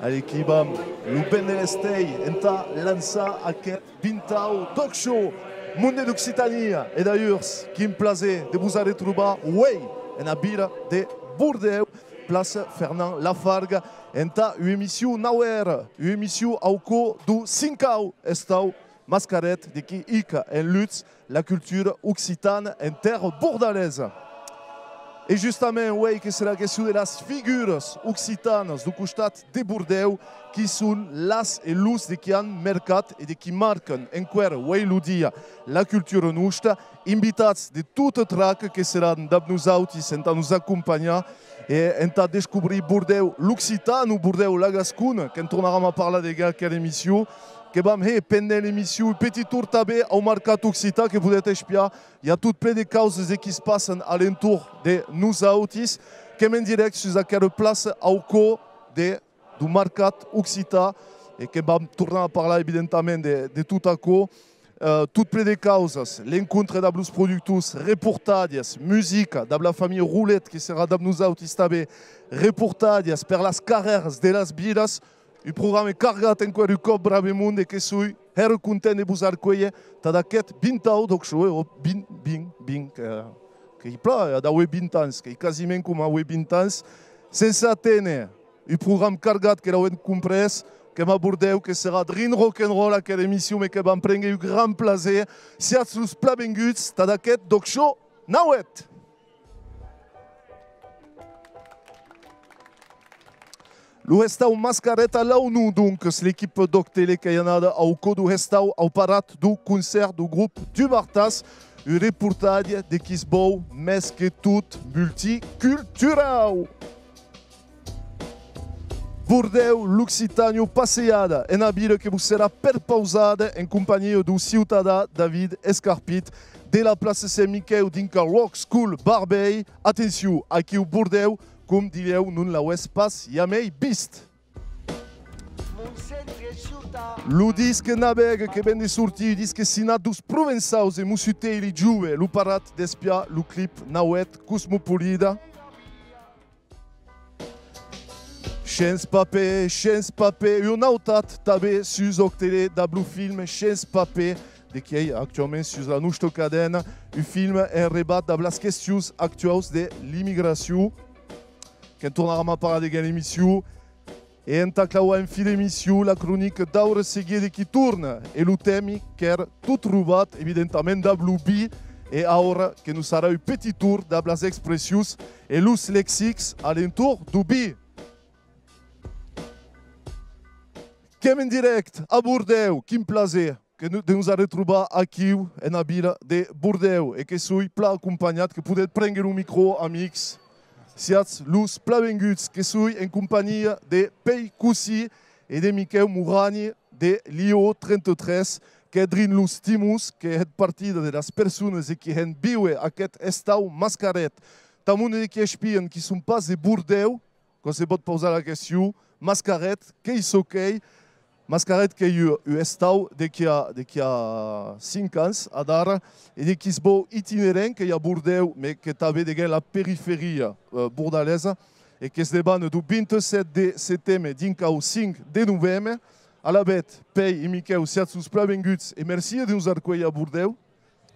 Allez, Kibam, Lupen de l'Estei, enta lança aquest Bintau Talk Show, Monde d'Occitania. Et d'ailleurs, qui me plaisait de vous aller trouver, oui, en abira de Bordeaux, place Fernand Lafargue, enta une émission nauer, une émission au cours du 5 ans, estau mascaret de qui ica en lutte la culture occitane en terre bordelaise. Et justement, oui, que c'est la question de las figures occitanes du costat de Bordeaux qui sont las et lus de qui han mercat et de qui marquent enquer, oui, l'udia, la culture nostra, invitats de toute trac que seran d'ab nous autis en nous accompagner et en découvrir Bordeaux, l'Occitan ou Bordeaux, la Gascoune, quand tornarem a parler de gars quelle émission, que vam pendant l'émission, petit tour tabé au mercat occitan que vous êtes espiar. Il y a tout plein de causes qui se passent alentour de nous autis, qui en direct sur la place au cours du mercat occitan et que vam tourner à parler évidemment de tout à coup. Toutes plein de causes, l'encontre d'ablos productus, reportages, musique, de la famille Roulette qui sera d'ab nous autis tabé, reportages per las carreras de las vidas. Il programme est cargat en quoi du cop bravemunt et que suis her content de vous accueillir t'as d'aquest bintau donc show bing que il pla da we bintans que quasiment comme we bintans sense atene il programme cargat que la wen compress que ma Bordeaux que sera drin rock and roll à quelle émission mais que va prendre un grand plaisir si à sous plabenguts t'as d'aquet donc show nawet. Le restau mascareta là où nous donc l'équipe d'Octélé Cayanada au code du restau au parat du concert du groupe du Bartas un reportage de Kisbow mais que tout multicultural. Bordeaux, l'Occitano passeada en abile que vous sera perpausada en compagnie du ciutadà David Escarpit de la place Saint-Michel d'Inca Rock School Barbey. Attention, aquí au Bordeaux, comme dieu nun la West Pass Yamei Beast. Le disque nabeg que vient de sortir, le disque sinat dos provençaus et musutei li juve, le parat d'espia, le clip nauet cosmopolida. Chens papé, un autat tabé sus octélé d'ablu film Chens papé, de qui est actuellement sur la nouche cadena, un film en rebat d'ablas questions actuelles de l'immigration. Quand tournera ma parade de l'émission, et en taclawa en fil d'émission, la chronique d'Aure Seguier qui tourne, et le thème qui est tout trouvé, évidemment, d'Abloubi, et Aure, que nous sera un petit tour d'ablas expressions et lus lexiques à l'entour du bi. Comme en direct à Bordeaux, qui me plaisait, que nous a retrouvé aquí en abila de Bordeaux, et que suis plat accompagné, que peut prendre le micro, amix. Siats lus plavenguts que suis en compagnie de Pei Coussi et de Michael Mourani de Lio 33 que drin lus timus que est partie de las personnes qui ont biwe aquest estau mascaret. Tamoun qui espien qui sont pas de Bordeaux, quand se pot poser la question, mascaret, que is ok, mascaret que eu estau de qui a 5 ans à dar et de qui se beau itinérant que y a Bordeaux mais que t'avait de la périphérie bordelaise et que se débat du 27 de septembre d'inca au 5 de novembre à la bête Pei et Michael Siatsus Plavenguts et merci de nous accueillir à Bordeaux.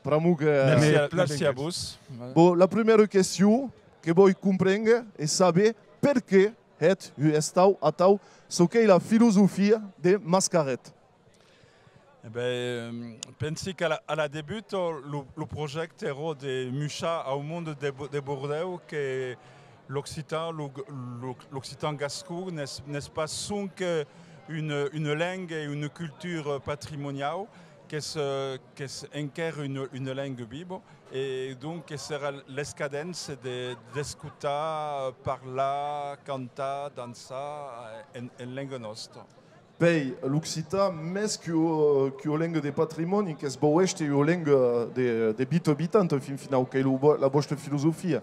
Merci à vous. Bon, la première question que vous comprenez et savez pourquoi est estau atau ce qu'est la philosophie de mascaret. Eh ben, pensi qu'à la début, le projet era de Mucha au monde de Bordeaux, que l'Occitan gascon n'est pas son que une langue et une culture patrimoniale qui inquièrent une langue vive et donc qui sera l'escadence d'escutar, parler, cantar, danser en langue nostra. Pei l'Occità, més que o langue de patrimoni, che sbaueste o langue de bit abitant, fin final, che è la vostra filosofia.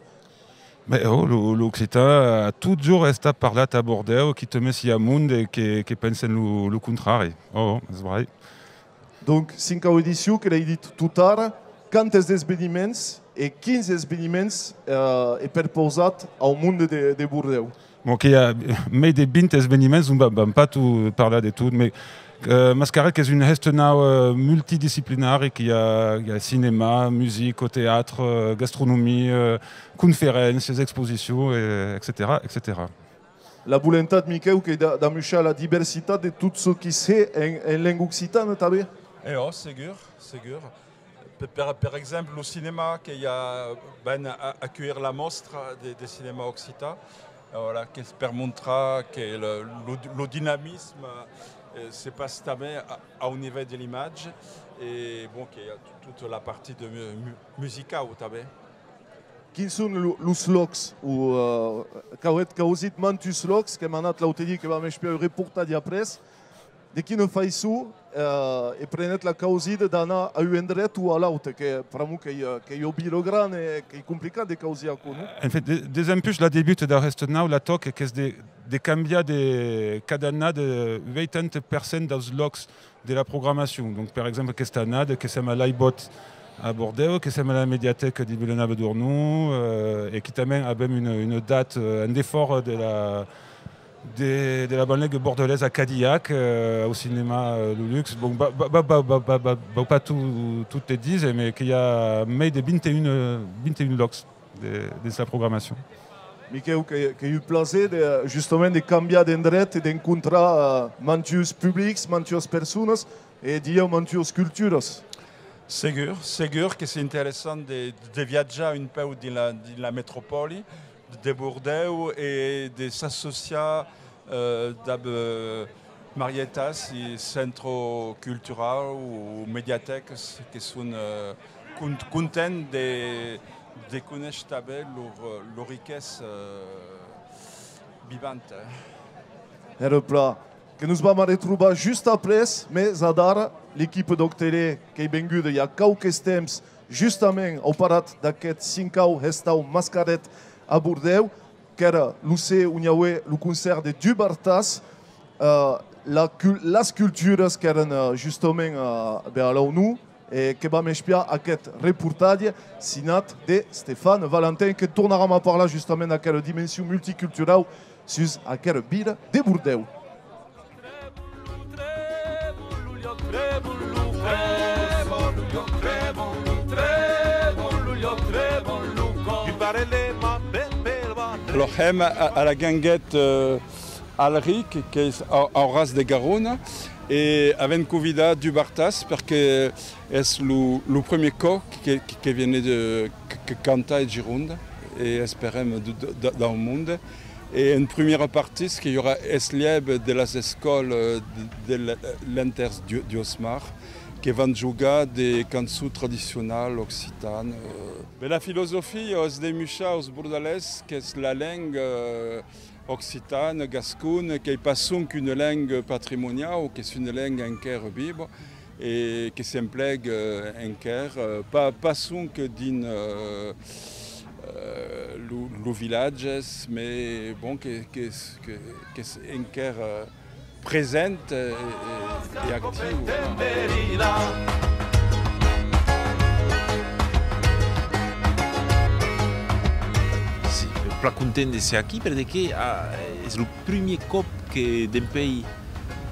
Mais l'Occitan a toujours resté parlat a Bordeaux, qui te met si a monde et qui pense le contraire. Oh, c'est vrai. Donc, 5 edició, que l'hai dit tot ara, quantes esveniments e quins esveniments è perposat au monde de Bordeaux? Bon, il y a mais des 20 événements, on ne va pas tout parler de tout, mais Mascaret est une restaurant multidisciplinaire qui a cinéma, musique, au théâtre, gastronomie, conférences, expositions, etc., etc. La volontat, Miquel, que d'amuchar la diversitat de tot ce qui c'est en langue occitane, també? Oh, segur. Per exemple, le cinéma qui a accueillir la mostra des cinémas occitans, voilà, qui permettra que le dynamisme se passe au niveau de l'image et bon, qu'il y a toute la partie de musicale. Quins són els locs, causit mantus locs, que m'ha anat l'autodia que vam explicar el reportatge après, de quina façon e prenet la causida d'anar a un endret o a l'autre, que pramo que hi ha biro gran e que è complicat de causiar con. En fait, des impulsions la débute d'un restaurant la toque que es de canviar de cadena de 80% dels locs de la programmation. Donc, par exemple, aquesta année, que c'est à l'Aibot à Bordeaux, que c'est à la médiathèque de Villeneuve d'Ornou, et qui també a une date, un effort de la banlieue bordelaise à Cadillac, au cinéma Lulux. Bon, pas tout te disent, mais qu'il y a mais de 21 locs de sa programmation. Miquel, que hi ha eu plaer justament de canviar d'endret i d'encontrar mantius públics, mantius persones i mantius cultures. Segur que c'est intéressant de viatjar un peu dans la métropole de Bordeaux et de s'associer avec marietas et centres culturels ou médiathèques qui sont contents de connaître leur richesse vivante. Era pla que nos vam retrobar just après, mais ara l'equip d'Octelé que hi venguda hi ha qualques temps justament au parat d'aquest 5 anys restau Mascaret a Bordeaux, que era l'UC Unyaue, le concert de Dubartas, les cultures que eren justament a l'ONU, et que vam espiar aquest reportatge signat de Stéphane Valentin, que tornarem a parlar justament d'aquesta dimensió multicultural sus aquesta vila de Bordeaux. Alors, à la ganguette Alric, qui est en race de Garonne, et avec Covida du Bartas, parce que c'est le premier coq qui vient de Canta et Gironde, et espérons dans le monde. Et une première partie, il y aura Eslieb de las écoles de l'Inter d'Osmar, qui vont jouer des chansons traditionnelles occitanes. Mais la philosophie des Mucha, aux Bordalais, qui est la langue occitane, gasconne, qui n'est pas qu'une langue patrimoniale, qui est une langue en vive et qui s'implègue en cœur, pas que d'une le village, mais bon, qui est un cœur présente et active. Pla content de ser aquí perquè és el primer cop que d'un país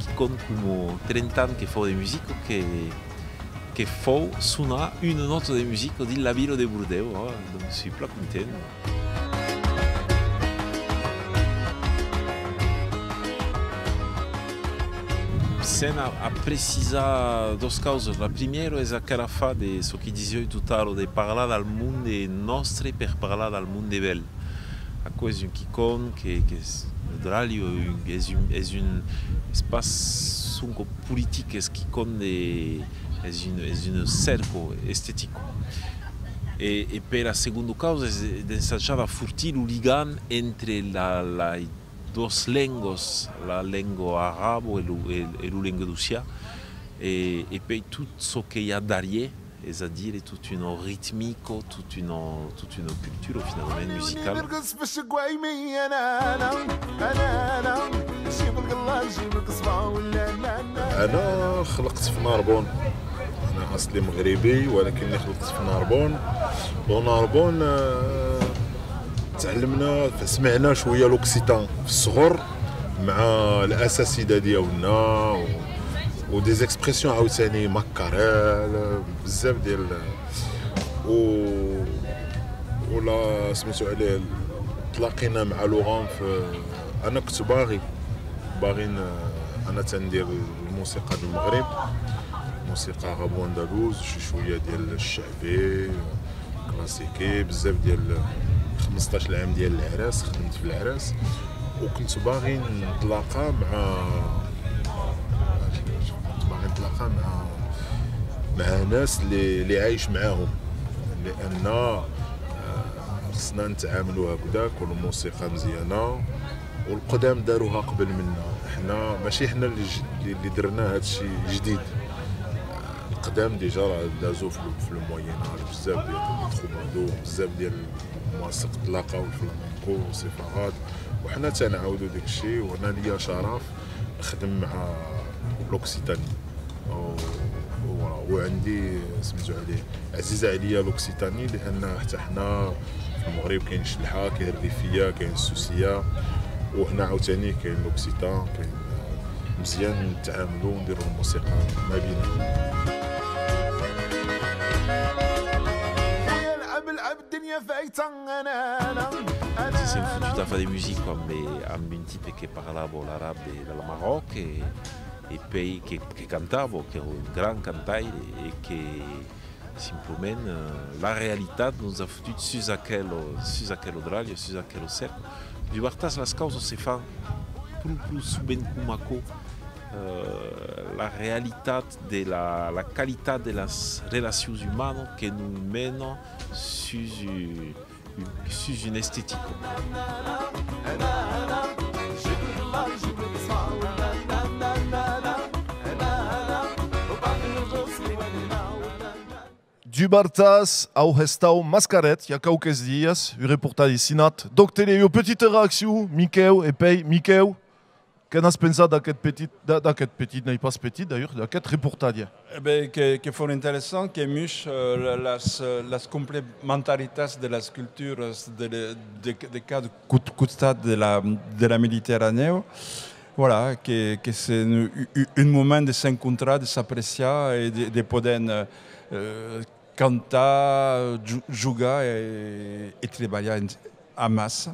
que compte com 30 anys que fa de música que fa sonar una nota de música dins la vila de Bordeaux. Donc suis pla content. Sen a precisar dues causes. La primera és aquella fa de ce que dizia tot ara, de parlar del món nostre per parlar del món de vel. A coisa que O Dralio é um espaço político que conde é um cerco estético. E pela segunda causa é desejada furtir o ligam entre as duas línguas, a língua árabe e a língua russa, e puis tout ce qu'il y a derrière, c'est-à-dire toute une rythmique, toute une culture finalement musicale. أنا خلقت في ناربون. أنا أصلي مغربي ولكني خلقت في ناربون. وناربون تعلمنا سمعنا شويه لوكسيتان في الصغر مع الاساتذه ديالنا ودي زيكسبرسيون عاوتاني ماكاريل بزاف ديال ولا سميتو عليه تلاقينا مع لوغان في انا كنت باغي انا تندير الموسيقى ديال المغرب موسيقى غابو اندلوز شويه ديال الشعبي كلاسيكي بزاف ديال 15 عام ديال العراس خدمت في العراس وكنت باغي نتلاقى مع ناس اللي عايش معاهم لان خصنا نتعاملوا هكذاك والموسيقى مزيانه والقدام داروها قبل منا حنا ماشي حنا اللي درنا هادشي جديد القدام ديجا راه دازو في المويناج بزاف ديال التروبادور بزاف ديال موسيقى الطلاقه والفلامنكو وصفات وحنا تنعاودوا داكشي وانا ليا شرف نخدم مع لوكسيتاني وعندي سميتو عليه عزيزه عليا لوكسيتاني لان حتى حنا في المغرب كاين الشلحه كاين الريفيه كاين السوسيه وهنا عاوتاني كاين لوكسيتان كاين مزيان نتعاملوا ونديروا الموسيقى ما بيننا. C'est tout à fait des musiques comme un type qui parle l'arabe du Maroc et pays qui cante, qui est un grand cantaire et qui simplement la réalité nous a foutu sur aquel dralio, sur aquel cercle. Du Bartas las causas se fan plus ben kumako la réalité de la qualité de las relations humaines que nous menons sur une esthétique. Du Bartas au Restau Mascaret, il y a quelques dias, une reportage Sinat. Donc, tu as une petite réaction, Michael, et puis Michael, qu'est-ce que tu as pensé petite, n'est pas petite d'ailleurs, de cette reportage? Que fue intéressant que much las complementaritas de las culturas de cada costat de la Méditerranée. Voilà, que c'est un moment de s'encontrer, de s'apprécier et de pouvoir cantar, jouer et travailler en masse.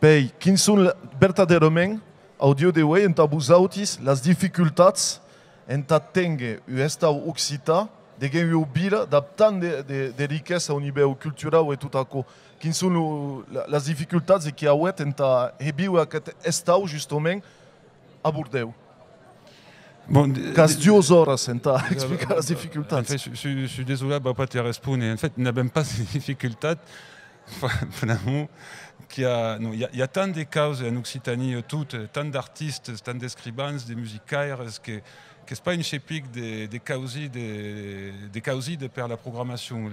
Pei, quins són verdaderament, au dia de hoje, entre vosaltres, les dificultats entre tenir o Estado occità, de que o vira, adaptant de riqueza ao nível cultural e tudo aquilo. Quins són les dificultats que hi ha entre reviure aquest Estado, justament, a Bordeaux? Bon, Quasi 2 horas para explicar les difficultés. En fait, je suis désolé de ne pas te répondre. En fait, il n'y a même pas de difficultés. Vraiment, il y a tant de causes en Occitanie, tant d'artistes, tant d'écrivains, de musicaires, que ce n'est pas une chapique de causes per la programmation.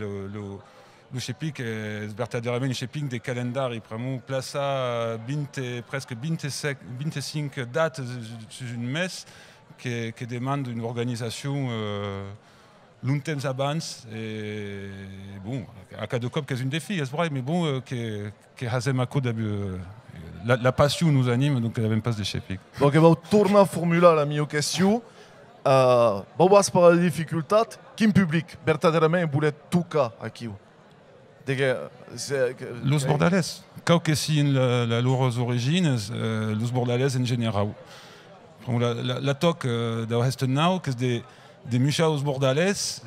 Le chapique est verdaderamente une chapique de calendari. Vraiment, plaça presque 25 dates sur une messe qui demande une organisation longtemps avance. Et bon, à cada cop que c'est un défi, c'est vrai, mais bon, que hazem a code la passion nous anime, donc elle n'avait pas de chapique. Donc, je vais tourner à formuler la mienne question. Vamos para les difficultés. Quin public verdaderament voulait tout cas aquí? Los Bordales. Quand que si leurs origines, los Bordales en général. La toc de Westenau, que c'est des Muchaos Bordales,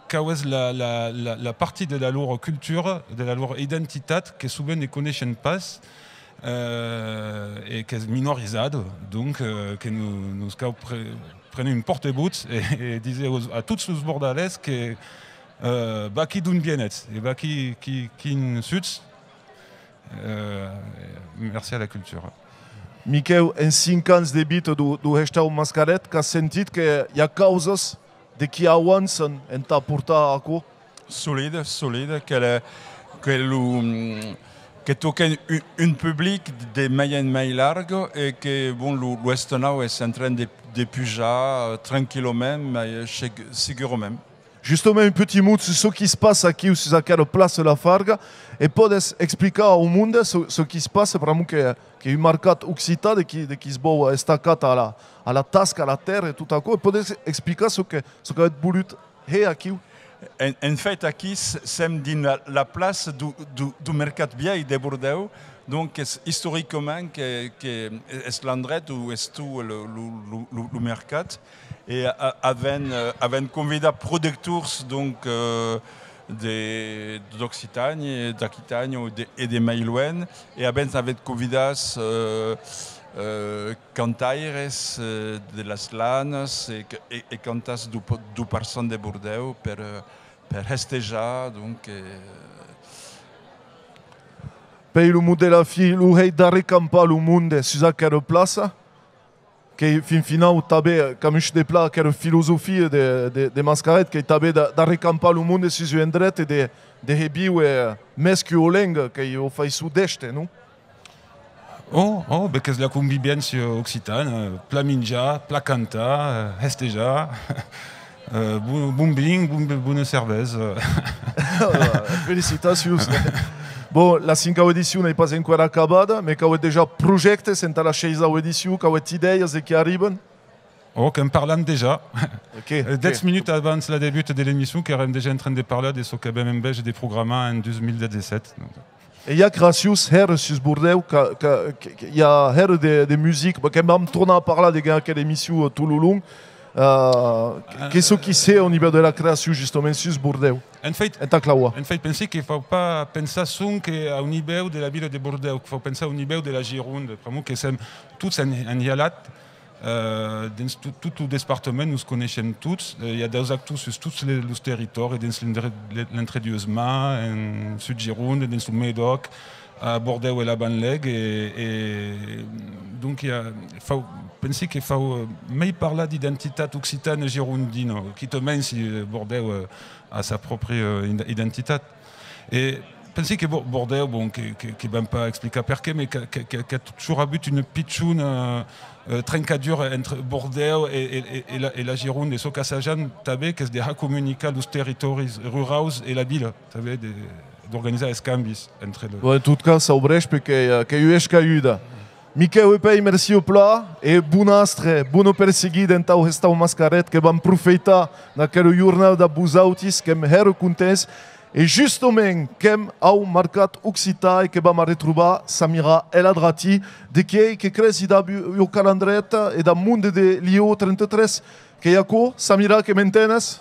quand est la partie de la leur culture, de la leur identité, que souvent ne connaissent pas, et qui est minorisée, donc que nous prenons une porte-boute et disait à tous les bordalais que qui d'un bien-être et qui ne suit. Merci à la culture. Miquel, en 5 ans de bit du Restau Mascaret, que has sentit que hi ha causes de qui avancen en ta portar a co? Solide, que toquen un public de moyenne mai largo et que bon, l'Ouest now est en train de pujar tranquillement, mais segurament. Justement, un petit mot sur ce qui se passe aqui, sur aquela place de la Farga, et podes explicar au monde ce qui se passe, vraiment que est un mercat occitan de qui se voit estacat à la tasca, à la terre et tout à coup, et podes explicar ce que va voulu aqui? En fait, aqui, c'est la place du mercat vieil de Bordeaux, donc historiquement, que est l'endroit où est tout le mercat. Et avec convidat producteurs donc d'Occitanie, d'Aquitanie et de Maïlouen, et avec convidas cantaires de las Lanes et cantas du parson de Bordeaux per festejar donc. Pei lo modelo fi lo rei da recampar lo monde sur aquela plaça, que fin final também caminho de plá aquela filosofia de Mascaret que também da recampar o mundo sur o endret de rebiu e mesque o lenga que eu faz sudeste, não? Parce que la convivience occitane, pla minja, pla canta, hesteja, bumbing, bonne cerveza. Felicitações. Bon, la 5ª edició n'est pas encore acabada, mais qu'au déjà projectes entre la 6ª edició, qu'au ideies et qui arriben. Qu'en parlant déjà. Okay, 10 minutes avant le début de l'émission, qu'on est déjà en train de parler de ce que BMB des programmes en 2017. Et il y a gracious her sur Bordeaux, il y a her de musique, parce que même tourner à parler de quelques émissions tout le long. Qu'est-ce qui c'est au niveau de la création justement sur Bordeaux? En fait, pensez qu'il ne faut pas penser au niveau de la ville de Bordeaux, il faut penser au niveau de la Gironde, vraiment que c'est tout en Yalat. Dans tout le département, nous connaissons tous. Il y a des acteurs sur tous les territoires, dans l'Entre-Deux-Mers, en Sud-Gironde, dans le Médoc, à Bordeaux et la Banlègue. Et donc, il faut penser qu'il faut même parler d'identité occitane girondine, qui te mène si Bordeaux a sa propre identité. Et pensez que Bordeaux, bon, qui ne va pas expliquer pourquoi, mais qui a toujours eu une pitchoune trencadure entre Bordeaux et la Gironde. Et ce que ça gêne, que c'est de communiquer les territoires ruraux et la ville, d'organiser des scambis entre les... En tout cas, ça ouvre parce que eu escaïda. Miquel Epei, merci au plat et bon astre, bon perseguir dans ta Restau Mascaret que vam profiter naquele jornal da Busautis que me recontents. Et justement, comme au mercat occitan et que va me retrouver Samira Eladrati, de qui crée au calendrier et dans le monde de l'IO 33, que y a quoi, Samira, que m'entends?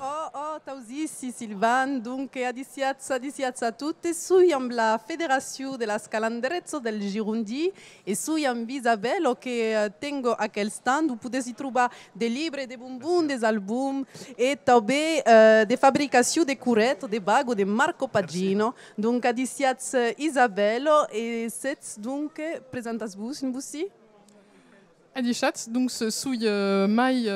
Tausissi Silvan, donc adiciats a tutti, suyam la Federazione della Scalandrezzo del Girondi e suyam Isabello che tengo aquel stand où potete trovare des livres, des bonbons, des albums et també des fabrications de curettes, de bagues, de Marco Pagino. Donc adiciats Isabello et c'est donc présentas-vous in bussi? Adichat, donc ce souille maille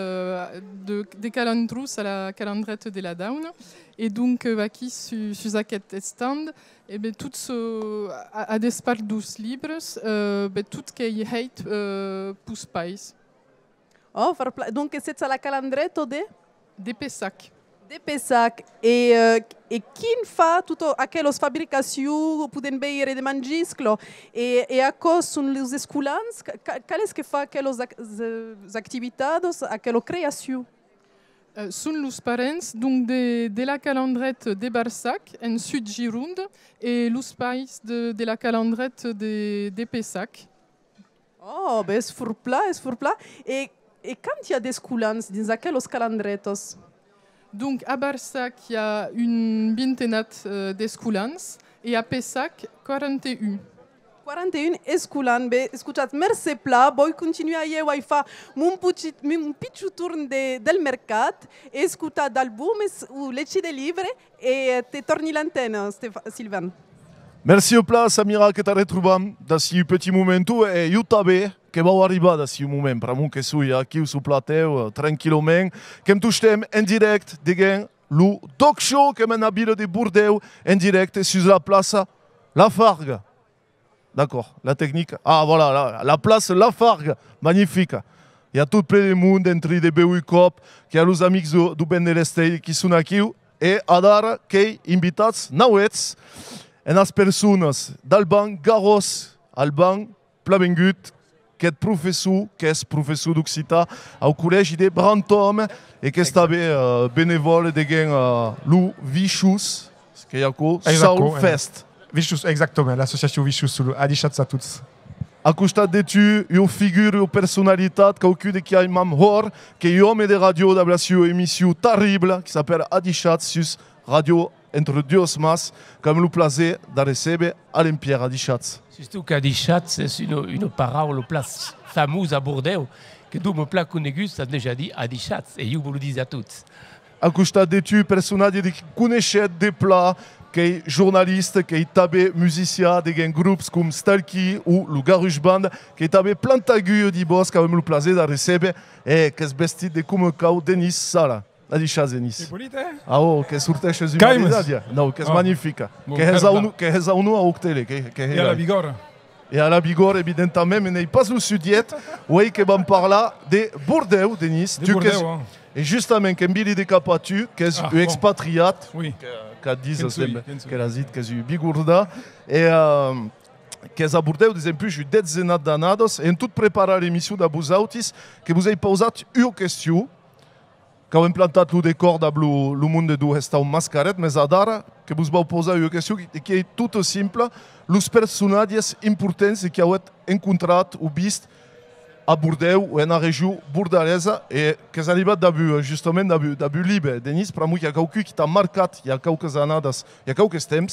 des calandrous à la calandrette de la Down. Et donc, qui sur aquest stand, et bien tout ce à des spaldus libres, tout qui est hate pousse pais. Oh, donc c'est à la calandrette de Pessac. De Pessac. Et qui fait toutes aquelas fabrications pour des mangisclo et à cause sont les escolans, quelles que fait aquelas activités, aquelas créations? Sont les parents donc de la calandrette de Barsac en Sud Gironde et les pais de la calandrette de Pessac. Oh, ben c'est pour plat. Et quand il y a des escolans dans aquelas calandretos? Donc à Barsac, il y a une vingtaine d'escolans et à Pessac, 41. 41 esculan, be, escuchați, merse pla, voi continua eu a fa un picciu turn del mercat, escuta d'albumes ou leci de livre e te torni l'antenne, Sylvain. Merci au pla, Samira, que t'as retrouvé dans ce petit moment et eu també que vau arribar dans ce moment, per amunt que sui aquí su plateu, tranquillament, que em touchtem en direct de le talk show que m'en habile de Bordeaux en direct sur la place Lafargue. D'accord, la technique. Ah voilà, la place Lafargue, magnifique. Il y a tout plein de monde entre les BU Cop, qui a les amis du Ben de l'Estei qui sont ici, et adara qui invitats nauets, en as personas d'Alban Garros, Alban Plavengut, qui est professeur d'Occità au collège de Brantôme, et qui est bénévole de Lou Vichus, qui est à Soul Fest. Vicious, exactement, l'association Vicious, Adichatz à tous. A costat de tu, une figure, une personnalité, quelqu'un qui a un hor, qui est un homme de radio d'ablation, une émission terrible, qui s'appelle Adichatz sur Radio Entre Dios Mas, comme le plaisir de recevoir Alain Pierre Adichatz. Surtout qu'Adichatz, c'est une parole place fameuse à Bordeaux, que d'où me plaît qu'on éguste, a déjà dit Adichatz, et vous le dites à tous. A costat de tu, personnalité qui connaît des plats, qui est journaliste, qui est també musicien de groupes comme Stalky ou le Garush Band, qui est també plantagueux du bosque avec le plaisir de recevoir et qui est vestit de comme cau Denis Sala. Adichatz Denis. C'est poli, hein? Ah oh, qui est sur tes choses humanitaires. Non, qui est magnifique. Qui est à nous à Octele. Et à la Bigorre. Et à la Bigorre, évidemment, mais n'est pas au sud-est. Oui, qui va me parler de Bordeaux, Denis. De Bordeaux, hein. Et justement, qui est Billy de Capatu, qui est un expatriate. Oui. Qu'elle dise qu'elle a dit qu'elle est bigorda et qu'elle a Bordeaux des impus eu dezenas d'anados et en tout préparer l'émission d'Abusautis que vous avez posé une question quand même planté le décor dans le monde de resta un mascaret mais adara que vous avez posé une question qui est toute simple les personnages importants qui ont rencontrés ou vist à Bordeaux ou na région bordelaise et que ça arrive d'abu justement d'abu libre Denis pour moi il y a quelqu'un qui t'a marqué il y a quelques années il y a quelques temps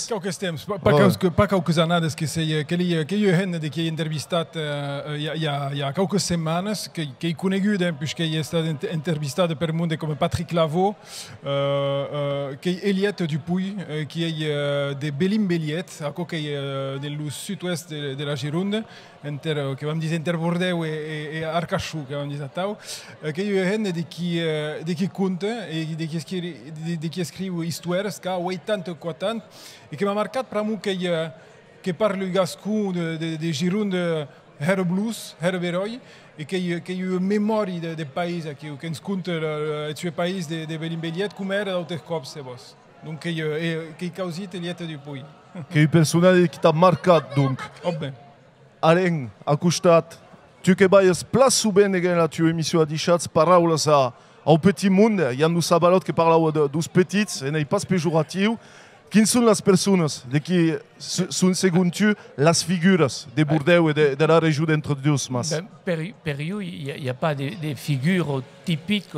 pas quelques années que c'est que io henne de qui intervistat il y a quelques semaines qui connaît puisqu'il est intervistat per monde comme Patrick Lavaux qui est Eliette Dupuy qui est de Belin-Belliet à côté du sud-ouest de la Gironde que vam dire inter Bordeaux et Arcachou que vam dire tau que io henne de qui conte et de qui écrit histoires que ouais tant quoi tant et que m'a marqué pour moi que parle le gascon de Gironde her blues her veroi et que io mémoire de pays que ens conte le pays de Belin-Belliet comme era d'autres cops c'est boss donc que causit Eliette Dupuy que personnage qui t'a marqué donc oh ben Alain, à costat, tu que bayes place souvent dans la tua émission Adichatz, paraules au petit monde, il y a nous sabalot qui parlent dos petits, et n'est pas péjoratif. Qui sont les personnes qui sont, selon tu, les figures de Bordeaux et de la région d'Entre Dios Mas? Per io, il n'y a pas de figures typiques.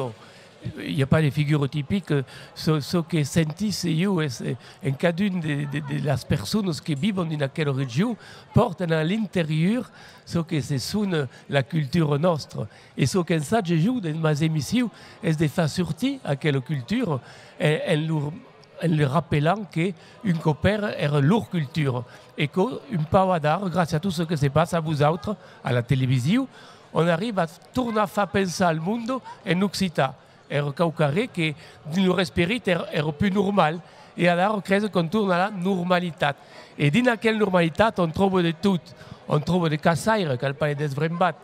Il n'y a pas de figures typiques. Ce que sentisse io en cadune de las personas qui vivent dans quelle région portent à l'intérieur ce que se sonne la culture nostre. Et ce que je joue dans mes émissions est de faire sortir à quelle culture en leur rappelant qu'une copère est leur culture. Et qu'une pawadar, grâce à tout ce qui se passe à vous autres, à la télévision, on arrive à tourner à faire penser au monde en Occitan. Et caucaré que le respirit est plus normal. Et alors, on crée qu'on tourne à la normalité. Et dans quelle normalité, on trouve de tout. On trouve des cassaires, qui parlent des vrembat,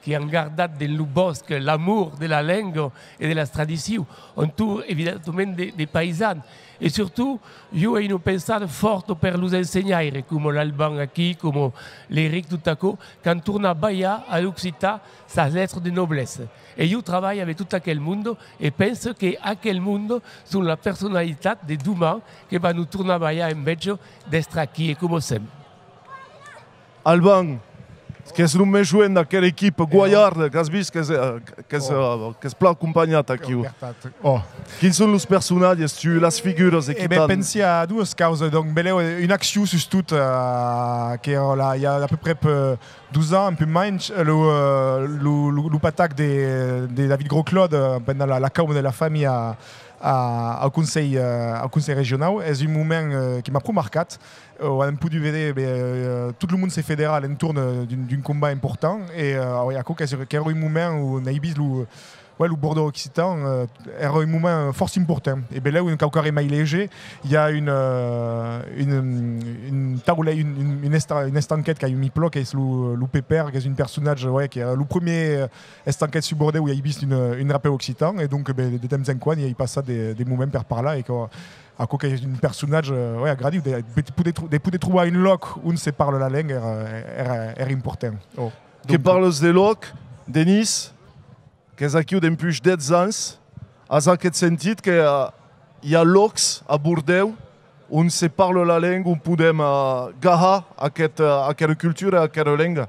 qui ont gardé dans le bosque l'amour de la langue et de la tradition. On trouve évidemment des paysans. Et surtout, il y a une pensée forte pour nous enseigner, comme l'Alban aquí, comme l'Éric tout à coup, quand on tourne à Bahia, à l'Occitan, ça lettre de noblesse. Et je travaille avec tout aquel monde et pense que quel monde sont la personnalité de demain qui va nous tourner à Bahia en Belgique d'être aquí et comme c'est. Alban, che non mi jouent dans quelle équipe Guayard, che spla accompagnata qui. Chi sono i personaggi, le figure che ben pensi a due cause, donc beleu une action sur tout qui il y a à peu près 12 ans, un peu moins, l'attaque de David Gros-Claude pendant la com de la famille au conseil régional. C'est un moment qui m'a beaucoup marqué. On a pu vedere tout le monde s'est fédéral autour d'un combat important et il y a un moment où on a eu le Bordeaux Occitan era un moment fort important. Et bien là où on est plus léger, il y a une estanquette qui a eu mis plat, qui est le Pépère, qui est un personnage qui est le premier estanquette sur Bordeaux où il y a eu une rappel occitan. Et donc de temps en temps, il y a passé des moments par là et à quoi qu'il y a un personnage agradi, de trouver une loc où on se parle la langue est important. Qui parle de loc, Denis, que és aquí d'un puix 10 anys, en aquest sentit que hi ha locs a Bordeaux on se parle la langue, on podem agarrar aquesta cultura, aquesta langue.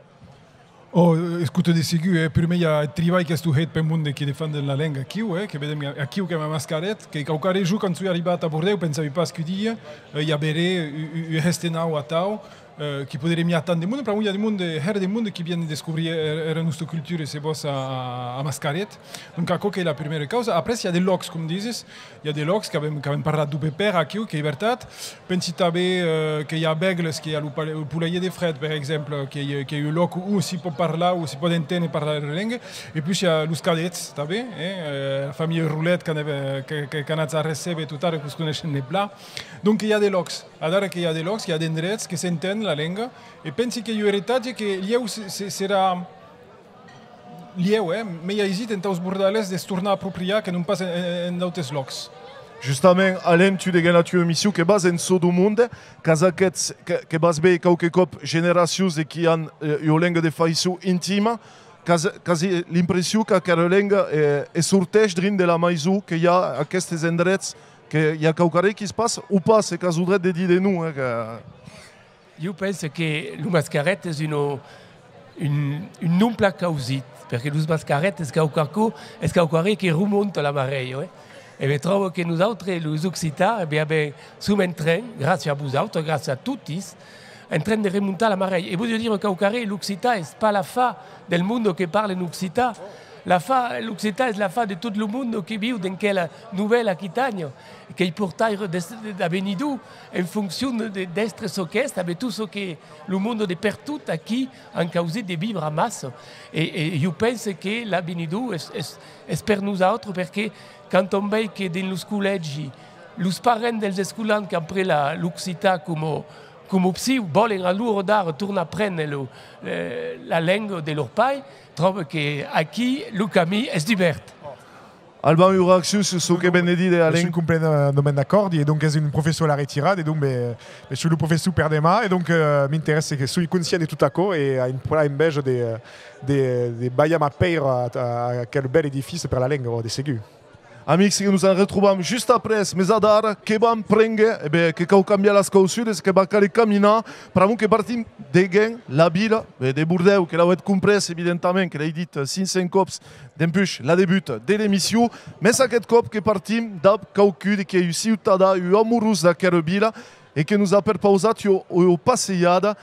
Escuto di sicuro, per me il y a un travail qui est fait per le monde qui défend la langue aquí, que vedem aquí que ma mascaret, que qualquer jour quand tu arrivato a Bordeaux, pensavi pas que dia, il y a bere, il reste nau a tau, qui podrait m'y attendre des monde, parce qu'il y a des monde qui viennent découvrir notre culture et c'est beau à mascaret. Donc à c'est la première cause. Après il y a des locs, comme dices, il y a des locs qui avaient parlé du Pépère aquí, qui est libertat. Pensi també qu'il y a Begles, qui a le poulailler des Fred, par exemple, qui est un loc où si peut parler, où si peut entendre parler la langue. Et puis il y a les cadets, també, la famille Roulette, qu'on a reçu tout à l'heure, que connaissez les plats. Donc il y a des locs. Alors qu'il y a des locs, il y a des endroits qui s'entendent la langue. Et pensi qu'il y a un héritage que lieu sera lieu, mais il y a ici dans les bordales de se tourner approprié que non pas en d'autres locs. Justament, Alain, tu degues la tua émission qui est basée en tout le monde, que base bé quelques cop générations et qui ont une langue de faïsou intime, quasi l'impression que la langue est sortée de la maison, qu'il y a à aquests endroits, qu'il y a quelque chose qui se passe ou pas, c'est qu'à voudrait de dire de nous. Je pense que le mascaret est une non-pla causite, parce que le mascaret est quelque chose qui remonte la marée. Et je trouve que nous autres, les Occitans, sommes en train, grâce à vous autres, grâce à tous, en train de remonter la marée. Et vous dire que l'Occitan n'est pas la fin du monde qui parle en Occitan. L'Occitan est la fin de tout le monde qui vit dans quelle nouvelle Aquitagne, qui porte de Benidou en fonction d'être ce qu'est, avec tout ce que le monde de partout qui a causé de vivre à masse. Et je pense que la Benidou est pour nous autres, parce que quand on voit que dans les collèges, les parents des écolants qui ont pris l'Occitan comme psy, volen à l'heure d'art tourner à prendre la langue de leur père, trouvent qu'ici, le camí est divers. Alban, une réaction sur ce que Benedit et Alain. Je suis complètement d'accord, et donc c'est une profession à la retirade, et donc je suis le professeur Perdema, et donc m'intéresse que je suis conscient de tout à coup, et à une beige de Bayam à Peir, à quel bel édifice pour la langue, des ségus. Amics que nous en retrouvons juste après, mais adar que vam prendre, que cau canviar les causudes, que va caler caminar, per amunt que partim de la vila de Bordeaux, que l'avait compris évidemment, que l'avait dit 500 cops d'empuix la début de l'émission, mais aquest cop que partim d'ab caucud que eu ciutada, eu amorós d'aquesta vila, et que nous a perpausat une passejada,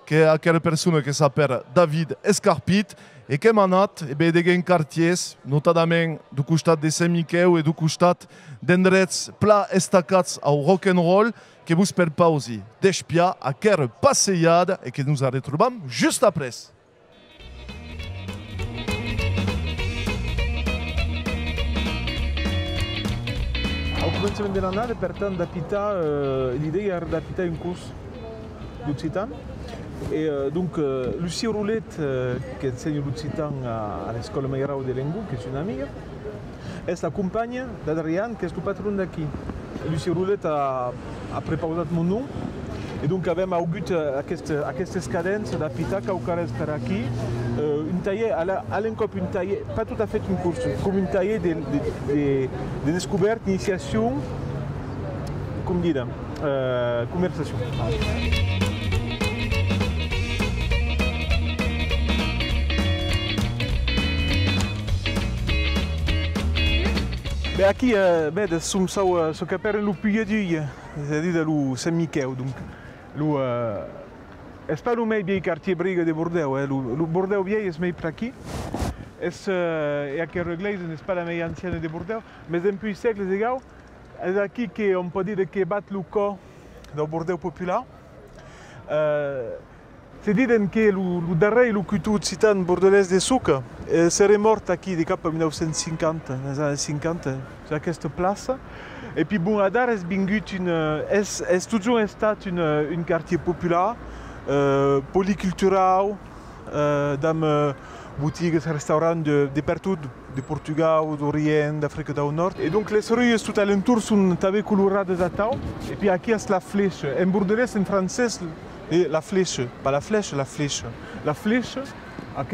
que aquella persona que s'appelle David Escarpit, et que hem anat de quartiers, notadament du costat de Sant Miquel et du costat d'endrets pla estacats au rock'n'roll, que vos perpausi d'espiar aquella passejada et que nous a retroubam just après. Au començament de l'annada, per tant, d'apitar, l'idea era d'apitar un curs d'occitan. Et donc, Lucie Roulette, qui enseigne l'occitan à l'école Mayrau de Lengou, qui est une amie, est la compagne d'Adrian, qui est le patron d'aquí. Lucie Roulette a préparé mon nom, et donc avem augut aquestes cadences d'apitar caucares per aquí, un taller, à l'encop un taller, pas tout à fait un cours, comme un taller de découverte, d'initiation, comme dire, conversation. Beh, aqui so capere lo pigliaduglia, c'est-à-dire lo Saint-Michel, donc lo c'est pas le meilleur quartier brigue de Bordeaux, le Bordeaux vieil est meilleur par aqui. Et à quel l'église n'est pas la meilleure ancienne de Bordeaux, mais depuis siècles égaux, c'est aqui qu'on peut dire que bat le corps dans Bordeaux populaire. C'est dit que le dernier locuteur occitan bordelais de Souc serait mort ici de cap 1950, dans les années 50, sur cette place. Et puis bon, Adar est toujours un quartier populaire, polyculturel, dans boutiques, restaurants de partout, de Portugal, d'Orient, d'Afrique du Nord. Et donc les rues tout alentour sont avec colorées à tau. Et puis ici c'est la flèche. En bordelais, en français, la flèche, pas la flèche, la flèche. La flèche,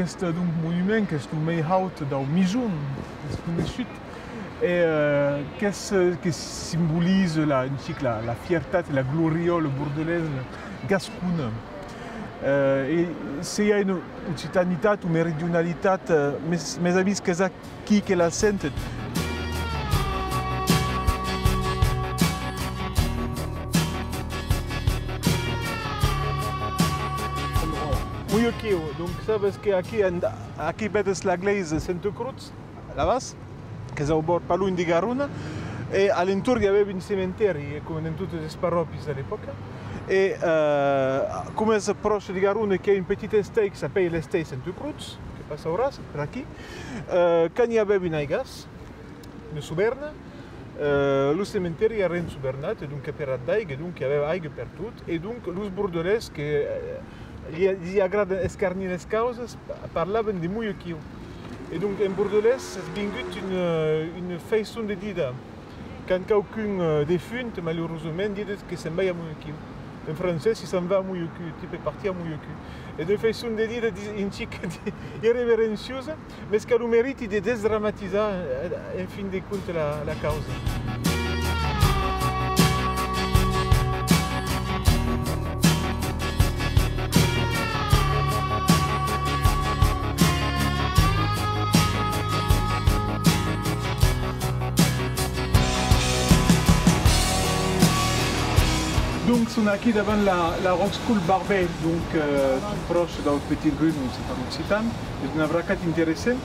c'est un monument qui est le plus haut dans le Mijoun, et qui symbolise la fierté et la gloriole bordelaise gasconne. Et s'il y a une occitanité ou méridionalité, mes amis, qui la sentent. Donc ça parce qu'aquí vedes la glaise Santa Cruz, là-bas, qui est au bord pas loin de Garona, et à l'entour il y avait un cimetière, comme dans toutes les parroquies à l'époque. Et comme c'est proche de Garona, il y a une petite estate qui s'appelle l'estate Santa Cruz, qui passe au ras, par ici. Quand il y avait une aigas, une souberne, le cimetière il y avait une soubernate, donc il y avait daig, donc il y avait aigue partout, et donc les bordelais gli agrada escarnir les causes, parlaven de muiuquiu. Et donc en bordelais, c'est une façon de dire quand quelqu'un défunt, malheureusement, dit que c'est bien à muiuquiu. En français, si ça va à muiuquiu, tu peux partir à muiuquiu. Et une façon de dire une chic irrévérencieuse, mais ce qu'elle mérite de dédramatiser en fin de compte la cause. Donc, on est ici devant la Rock School Barbet, donc tout proche dans le petit rue, c'est pas l'Occitan. C'est une vraie intéressante.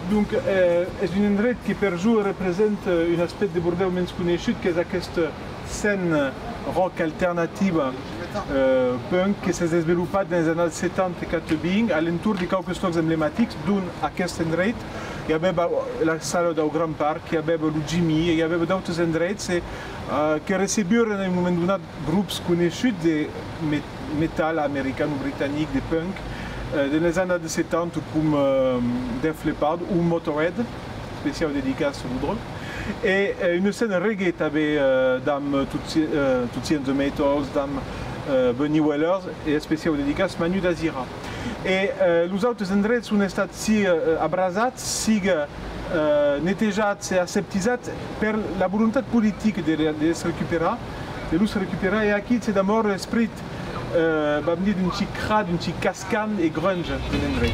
Donc, c'est une endroit qui per jour représente un aspect de Bordeaux menys conegut, qui est cette scène rock alternative punk qui s'est développée dans les années 70 et 80 à l'entour de quelques slogs emblématiques, dont à cet endroit. Il y avait la salle du Grand Parc, il y avait le Jimmy, il y avait d'autres endroits qui recevaient à un moment donné groupes connus de métal américain ou britannique, de punk, dans les années 70 comme Def Leppard ou Motorhead, spécial dédicace au drone. Et une scène reggae avec Dame Tootsie and the Maytals, Dame Bunny Wellers et spécial dédicace Manu Dazira. Et les autres endroits sont si abrasats, si netejats et aseptisats par la volonté politique de se récupérer. De se récupérer. Et ici, c'est d'abord l'esprit d'une petite crade, d'une petite cascade et grunge de l'endroit.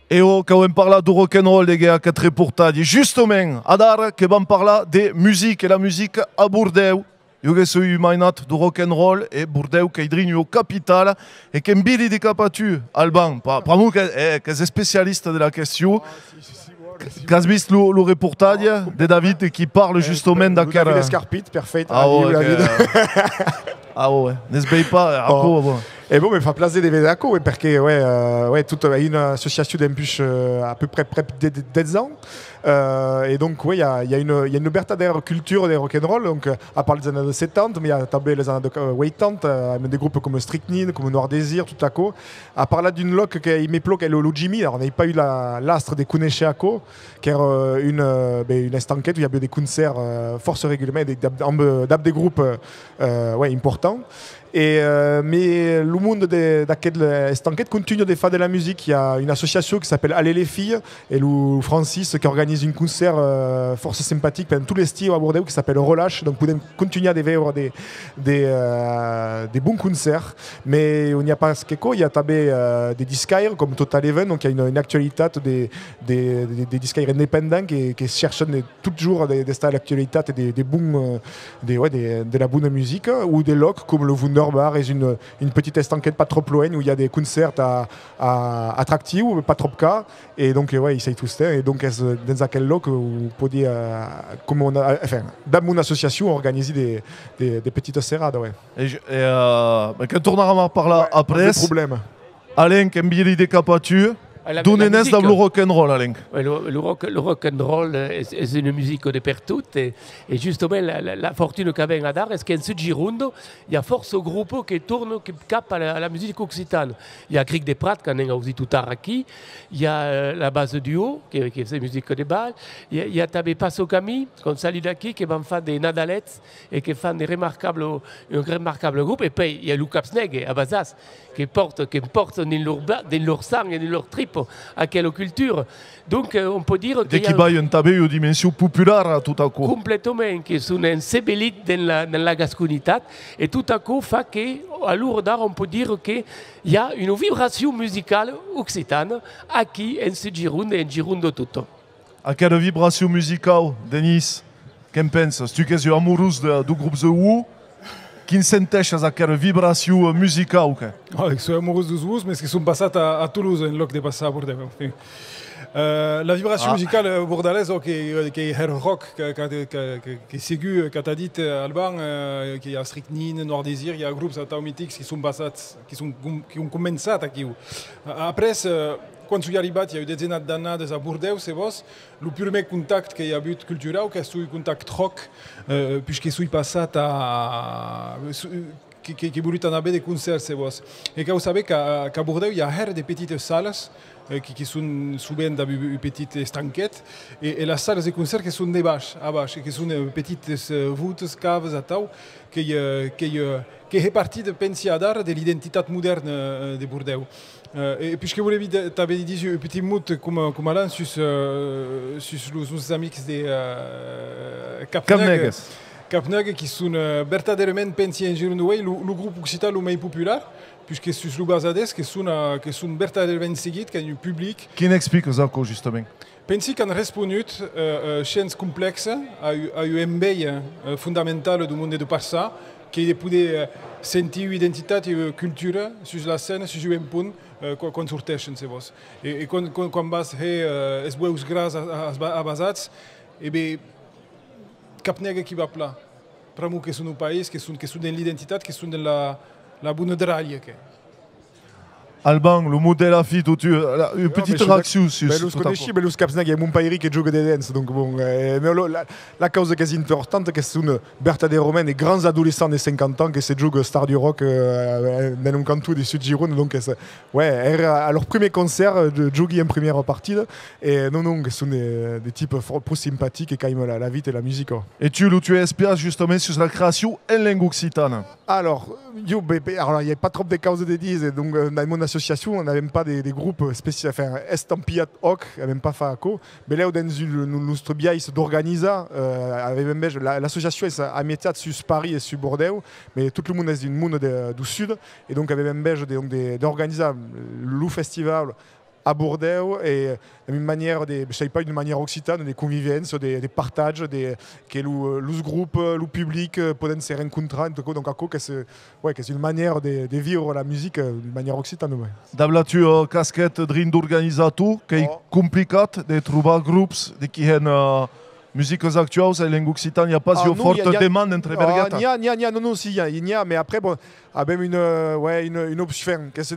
Et quand on parle de rock'n'roll, les gars, quatre reportages, justement, Adar, qui va parler de musique, et la musique à Bordeaux. Il y a eu mainat de rock'n'roll et Bordeaux qui est une capitale et qui est Billy de Capatu, Alban. Pour moi, qui est spécialiste de la question. Qui a vu le reportage de David qui parle justement de David Escarpit, parfait. Ah ouais, n'est-ce pas? Et bon, mais fa plaisir de vedere Aco, parce que toute une association d'embûches à peu près 10 ans. Et donc, il y a une vertadeira culture des rock'n'roll, donc à part les années 70, mais il y a també les années 80, des groupes comme Strychnine, comme Noir Désir, tout à coup. À part là d'une loc qui m'éplo, qui est le Jimmy, alors on n'a pas eu l'astre des Kuneche Aco, qui est une estanquette où il y a des concerts force régulièrement, des groupes importants. Mais le monde cette enquête continue de faire de la musique. Il y a une association qui s'appelle Allez les filles et Francis qui organise un concert force sympathique pendant tous les styles à Bordeaux qui s'appelle Relâche. Donc vous pouvez continuer à vivre des bons concerts. Mais il n'y a pas ce qu'il y a des disquaires comme Total Even. Donc il y a une actualité des disquaires indépendants qui cherchent toujours des styles d'actualité et de la bonne musique ou des locs comme le Wunderbar et une petite enquête pas trop loin où il y a des concerts attractifs, pas trop cas et donc ils essayent tout ça et donc dans quel loc on peut dire comme on a dans mon association on organise des petites serrades quand on aura par là après problème Alain Kembiri de Capatu Donnez-nous dans le rock'n'roll, Alain. Le rock'n'roll est une musique de partout. Et justement, la fortune qu'avait Adar, est qu'en ce Girondo, il y a force au groupe qui tourne, qui capte à la musique occitane. Il y a Cric des Prat, qui a aussi tout aquí. Il y a la base duo, qui fait musique de bal. Il y a Tabé Passo Camille, qu'on salue d'aki, qui va faire des nadalettes et qui fait un remarquable groupe. Et puis, il y a Lucas Sneg à Bazas, qui porte dans leur sang et dans leur trip à quelle culture. Donc on peut dire qu'il y a une tabelle de dimension populaire tout à coup. Complètement, qui sont une sébélite dans la gasconité et tout à coup fait qu'à Lourdes on peut dire qu'il y a une vibration musicale occitane qui en ce Gironde et en Gironde tout. À quelle vibration musicale, Denis? Qu'en penses? Tu es amoureuse du groupe The Who? Quin senteixes aquella vibració musical? Ik soy amoureux dos Who's, mais qui sont passés à Toulouse, en loc de passer à Bordeaux. La vibration musicale bordelaise, qui est hard rock, qui est ségu, qui a dit Alban, qui y a Strychnine, Noir Désir, il y a un groupe mythique qui sont passés, qui ont commencé à Kiu. Après, quand je suis arrivé, il y a eu des dizaines d'années à Bordeaux, c'est vrai. Le premier contact qu'il y a eu culturel, c'est un contact rock, puisque je suis passé à qui voulait en avoir des concerts, c'est vrai. Et vous savez qu'à Bordeaux, il y a des petites salles qui sont souvent dans une petite stanquette et les salles de concert qui sont des bâches, qui sont petites voûtes, caves, qui est partie de pensiadar de l'identité moderne de Bordeaux. Et puisque vous avez dit un petit mot comme Alain sur nos amis de Capneg qui sont verdaderament pensés en Gironde, le groupe occitan le plus populaire, puisque sur le Bazades qui sont verdaderament seguits, qui ont un public. Qui explique ça, justement? Pensi qu'on a répondu à sciences complexes, à un embell fondamental du monde de Parsa, qui peut sentir l'identité et la culture sur la scène, sur un point, quand sorteixen, c'est vrai. Et quand vas es beus gras à Bazats, et bien, Capneg qui va plat. Pour nous qui sont au pays, qui sont dans l'identité, qui sont dans la bonne draille. Alban, le modèle a fait une petite réaction sur ce que tu as Capneg est mon pays qui joue des danses. Donc bon, la cause qui est importante, c'est que ce sont verdaderament des grands adolescents de 50 ans qui se jouent star du rock dans un canton du Sud-Gironde. Donc à leur premier concert, jouer en première partie. Et non, ce sont des types plus sympathiques et qui aiment la vie et la musique. Et tu espères justement sur la création en langue occitane? Alors, il n'y a pas trop de causes de 10, donc dans mon association, on n'a même pas des groupes spéciaux, enfin, estampillés hoc, même pas FACO, mais là, dans notre biais d'organiser, l'association est à métier sur Paris et sur Bordeaux, mais tout le monde est du monde du Sud, et donc avec même d'organiser le festival à Bordeaux et d'une manière, je sais pas, d'une manière occitane, des convivences, des partages, que le groupe, le public peuvent se rencontrer, donc c'est une manière de vivre la musique d'une manière occitane. D'abord, tu as casquette d'organisateur, qui est compliqué de trouver groupes qui ont musiques actuelles en langue occitane, il n'y a pas si forte demande entre Bergata. Il y a, mais après, bon, même une option, c'est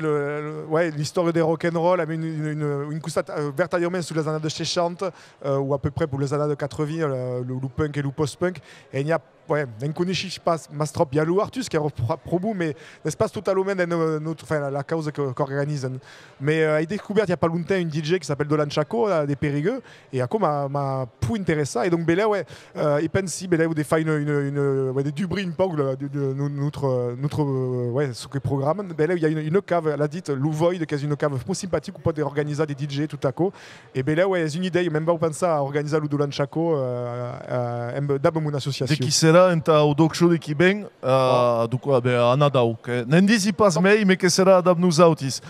l'histoire des rock'n'roll, une constate vertaillement sur les années de 60, ou à peu près pour les années de 80, le punk et le post-punk, et il n'y a ouais, non conosci pas trop bien l'Artus qui est probu, mais n'est pas totalement la cause qu'organise. Mais il a découvert il n'y a pas longtemps une DJ qui s'appelle Dolan Chaco, des Périgueux, et à quoi m'a plus intéressé. Et donc, Bella, ouais, il pense si Bella, vous fait des dubris, une pangle de notre ouais, ce que programme. Bella, il y a une cave, elle a dit, Louvoid, qui est une cave plus sympathique où on peut organiser des DJ tout à coup. Et Bella, ouais, c'est une idée, même pas on pense à organiser le Dolan Chaco, d'abord mon association. De qui sera au Dog Show de Kibeng, du coup, à Nadao. N'en pas mais que sera d'abnous autis.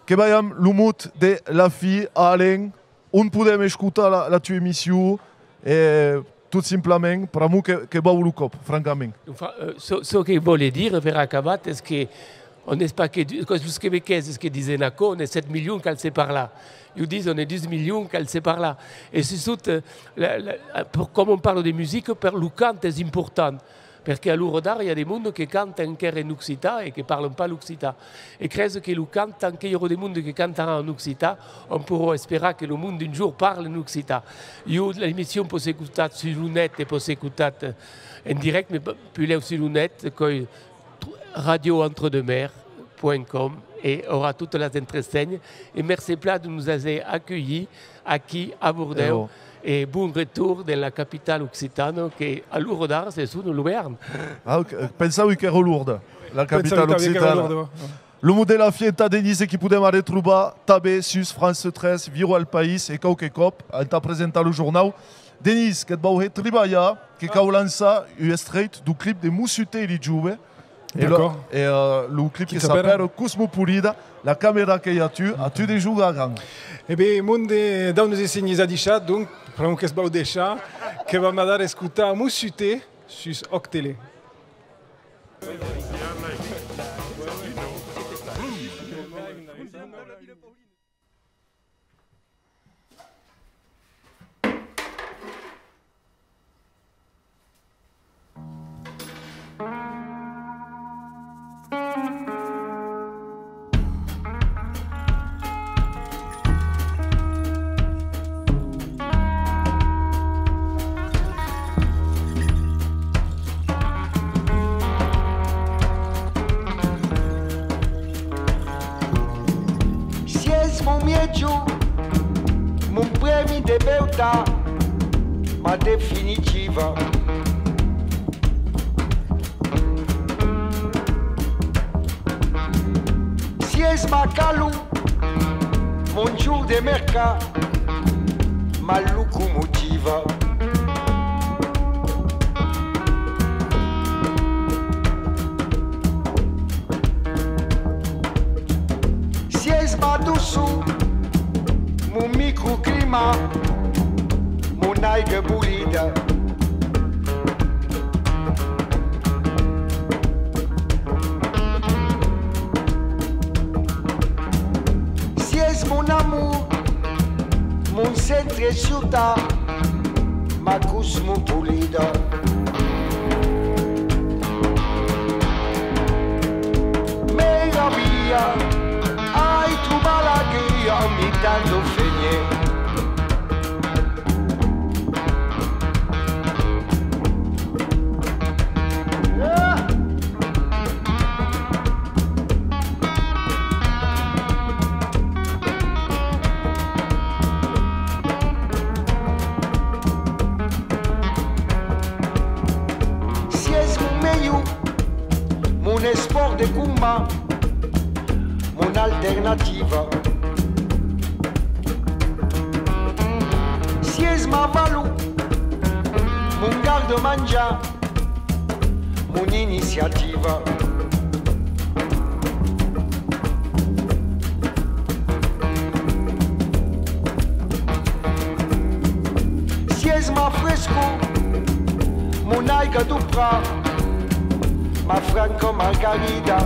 Que bayam l'umut de la fille Alain, on pouvait écouter la tua émission et tout simplement pour moi que va au cop, francamente. Ce que je voulais dire, vers acabat, est-ce que on n'est pas que les Québécois, est-ce que disaient Naco, on est 7 millions qu'elle sait par là. Ils disent on est 10 millions qu'elle sait par là. Et c'est surtout, comme on parle de musique, le cant est important. Parce qu'à l'Ourodar, il y a des gens qui chantent encore en occitan et qui ne parlent pas l'occitan. Et je crois que le cant, tant qu'il y aura des gens qui chantent en occitan, on pourra espérer que le monde un jour parle en occitan. L'émission peut s'écouter sur le net et peut s'écouter en direct, mais puis sur le net, radioentredemers.com et aura toutes les entreseignes. Et merci plein de nous avoir accueillis aquí à Bordeaux. Et bon retour dans la capitale occitane qui à Lourdes, c'est sous l'Auvergne. Pensavo che era Lourdes, la capitale occitane. Le modèle a fieta Denise qui pouvait m'arrêter trouver tabé sus France 13 viro al país et qualque cop en t'a présenté le journal. Denise qui va travailler qui a lancé un straight du clip de Mussuté et Juve. Et le clip qui s'appelle Cosmopolita, la caméra qu'il y a tu des jours à gang. Eh bien, monde dans nos enseignes adichat, donc, prenons que ce bau déjà, que va me dar escutar Mussuté sur Octélé. Mon premi de beltà, ma definitiva. Si es macalu, mon giù de merca, ma locomotiva. Si es madusu, mon microclimat, mon aigua bulida. Si es mon amour, mon centre ciutat, ma cosmopolita. Meraviglia, hai trovato la guia ogni tanto fegne. Si es mon meilleur, mon espoir de combat, mon alternativa. Si es ma valou, mon garde-manger, mon initiativa. Si es ma fresco, mon aiga du pra, ma franco margarita.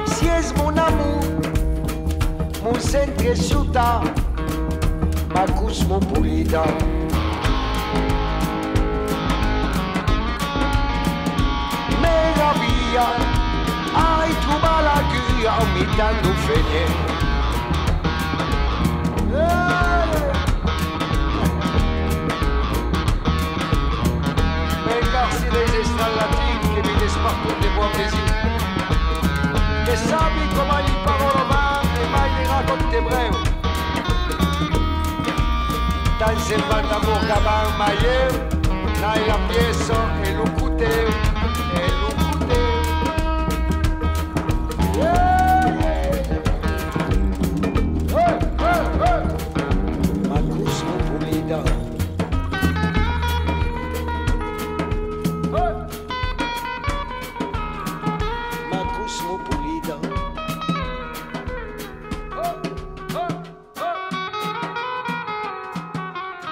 Si es mon amour, mon centre ciutat, ma cosmopolita. Meraviglia, hai trovato la guia ogni tanto fegne. Vengarsi dei strallati che mi despartuti buon Brasile. Che sapi come il pavolo va e mai ne racconte breu. Dans el bandamur gaban mayer, nai la piezo e lucuteu, e lucuteu. Ma cosmopolita. Ma cosmopolita.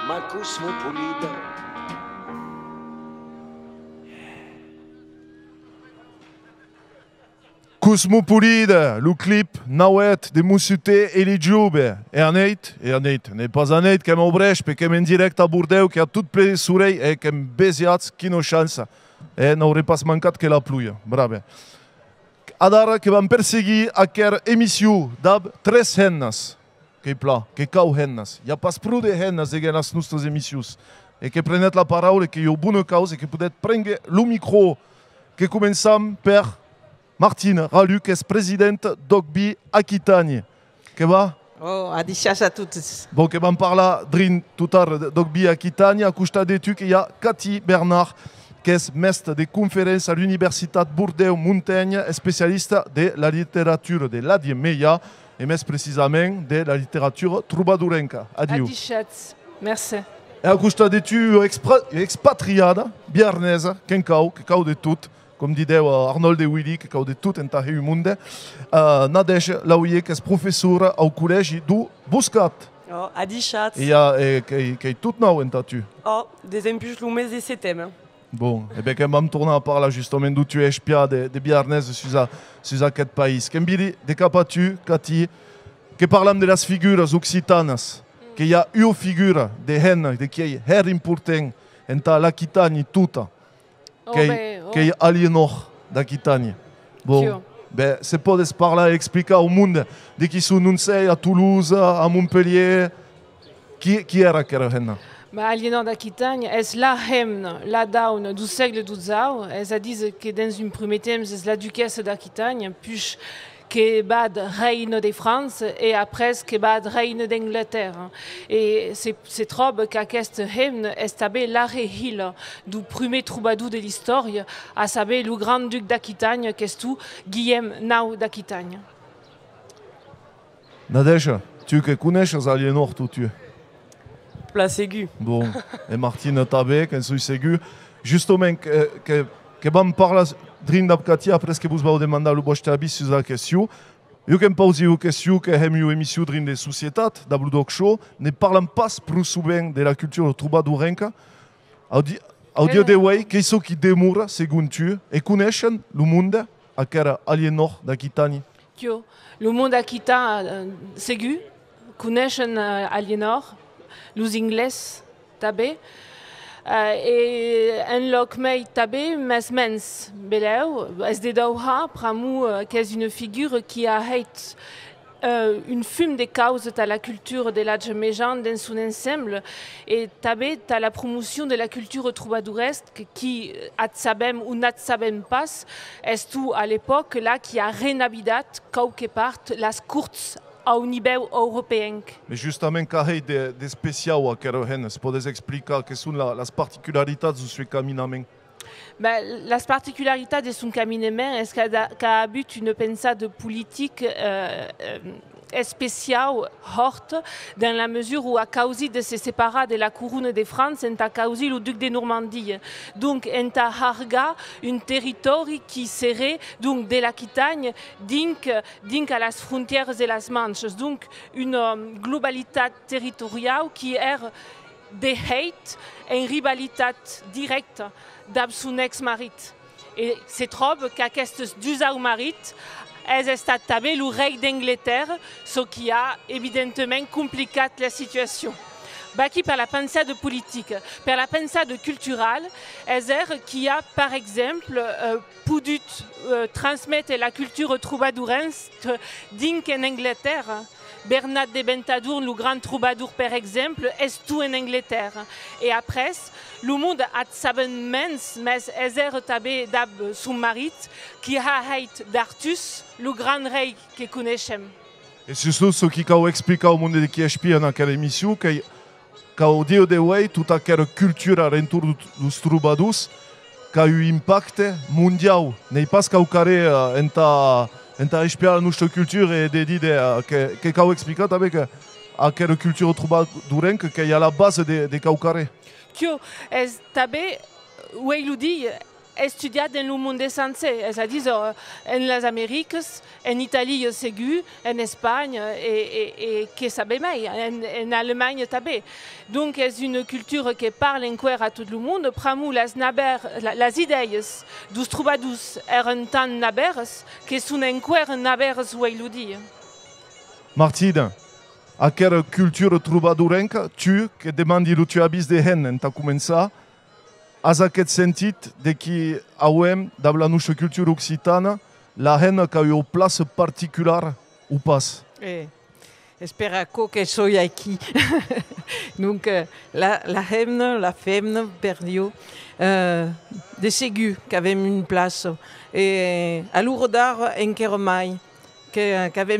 Ma cosmopolita. Cosmopolide, le clip Nawet de Moussouté et les Djoube. Erneit, n'est pas Erneit qui est en brèche, mais qui est en direct à Bordeaux, qui a toutes les souris et qui est béziat, qui n'a chance. Et n'aurait pas manqué que la pluie. Bravo. Adara qui va me perséguir à quelle émission d'ab 3 hennas. Qui plat, qui cau hennas. Il y a pas prou de hennas de nas nostres émissions. Et qui prennent la parole et qui ont bonne cause et qui peut-être prendre le micro. Qui commençons par Martine Raluc, qui est présidente d'Ogbi Aquitagne. Que va? Oh, adicias a toutes. Bon, que va me parler drin tout à l'heure d'Ogbi Aquitagne. À côté de tu, il y a Cathy Bernard, qui est maître de conférences à l'Université de Bordeaux-Montaigne, spécialiste de la littérature de l'Adie Meia, et plus précisément de la littérature troubadourenca. Adieu. Adicias, merci. Et à côté de tu, expatriada, biarnaise, qui cau de tout. Comme disait Arnold de Willy, qui a de tout en terre du monde, Nadège Laouye, qui est professeur au collège du Bouscat. Oh, adichat. Et qui est tout nou en tatu. Oh, des impulses lumés de cet thème. Bon, et bien, quand je tourner à parler justement d'où tu es espia de Biarnaises sur ce pays. Quand je dis de capatu, Cathy, que parlons de las figures occitanas, qu'il y a une figure de hen, de qui est très important en l'Aquitagne toute. Che è Aliénor d'Aquitagne. Bon, ben, c'est pas de parler et expliquer au monde de qui sont non sei à Toulouse, à Montpellier, qui era aquela henna? Ma Aliénor d'Aquitagne est la hymne, la daune du siècle XII. Elle dit que dans une première thème, c'est la duchesse d'Aquitagne, puis que bad reine de France et après que bad reine d'Angleterre. Et c'est trop qu'aquest hymne est la réhile du premier troubadour de l'histoire, à savoir le grand duc d'Aquitagne, qu'est tout Guillaume Nau d'Aquitagne. Nadège, tu que connais les Aliénor tout tu? Place aiguë. Bon, et Martine Tabé, quand c'est ségu, justement que me parle drin d'Abkatia après que vous avez demandé le boche tabi sur la question. Je vais poser une question que j'ai une émission drin des sociétés, d'Ablu Dog Show, ne parlons pas plus souvent de la culture troubadourenca. Au dire de way, qui sont qui demeurent, selon tu, et connaissent le monde à quel Aliénor d'Aquitagne. Le monde aquitain, ségu, connaissent Aliénor, les Anglais, tabé. Et un loc mei tabé, mes mens beleu, es de dauha, pramou, qu'est une figure qui a été une fume des causes à la culture de l'âge méjean dans son ensemble, et tabé à la promotion de la culture troubadouresque qui, at sabem ou nat sabem pas, est tout à l'époque là qui a renabidat, quelque part, las courtes au niveau européen. Mais justement, qu'est-ce de spécial à Kerohen? Est-ce que vous expliquer quelles sont les particularités de ce caminament? La particularité de son caminament est qu'elle a but une pensée de politique spéciale, forte, dans la mesure où, à cause de se séparer de la couronne de France, on a causé le duc de Normandie. Donc, on a harga un territoire qui serait donc de l'Aquitagne, dink à las frontières de las Manches. Donc, une globalité territoriale qui est de hate, une rivalité directe d'ab son ex-marit. Et c'est trop qu'aquestes deux marit est tabé le rei d'Angleterre, ce qui a évidemment compliqué la situation. Baki par la pensée de politique, par la pensée de culturelle, est qui a par exemple pu transmettre la culture troubadourense d'ink en Angleterre. Bernat de Ventadour, le grand troubadour par exemple, est tout en Angleterre. Et après, le monde a saben mens, mais est tabé d'ab son mari, qui a heit d'Artus, le grand rei que connaissons. Et surtout, ce qui a expliqué au monde qui espionne dans quelle émission, qu'au dia de hoje, toute aquela culture alentour dos troubadours, qui a eu impact mondial. N'est pas ce qu'on a inspiré notre culture et de dire que a expliqué avec aquella culture troubadourenque qui est à la base de Caucaré. Que est tabé, oui, il dit, étudié dans le monde entier, c'est-à-dire en les Amériques, en Italie, ségu, en Espagne et que ça en Allemagne tabé. Donc c'est une culture qui parle encore à tout le monde. Pramou les idées dos troubadours eran tan naberes que sont encore naberes, oui, il dit. Martine, à quelle culture troubadourenque tu que demandes où tu habites de haine, t'as commencé à aquest sentit de qui avem dans la nostra culture occitane la haine qui a eu une place particulière ou pas. Espera que soy aquí. Donc la haine, la femme perdu de ségu qu'avait une place et à l'ourdar en Kermai qu'avait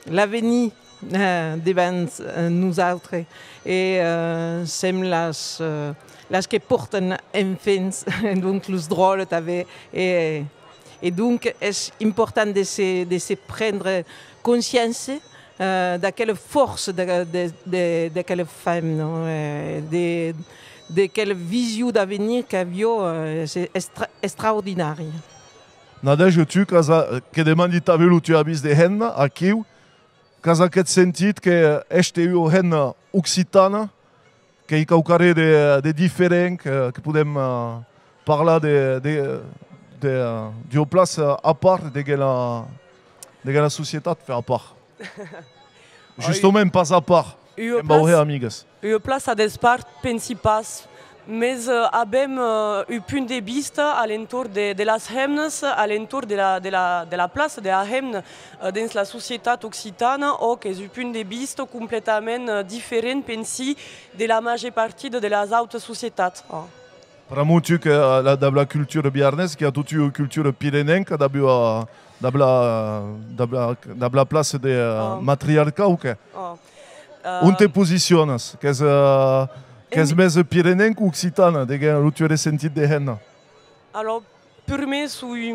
l'avenir devant nous autres et sem las que portent enfants, donc les drôles et donc c'est important de se prendre conscience de quelle force de quelle femme, non? de quelle vision d'avenir qu'avio, c'est extraordinaire. Nadège, tu que demandes où tu habites de haine, aquí, qu'à aquest sentit que este eu haine occitane, que hi caucaré de différents, que podem parler d'une place à part de la société fait à part. Justement, pas à part. Une place à despart principal, mais avem un punt de vista alentour de las hemnes, alentour de la place de la hemne dans la société occitane, ou que c'est un punt de vista complètement différent pensi de la majeure partie de las autres sociétés. Pramu tu que dans la culture biarnaise, qui a toute une culture pyrénéenne, dans la place de matriarcat ou que? On te positionnes, qu'est-ce que pyrénéen ou occitane, où tu as ressenti de haine? Alors, pour moi, suis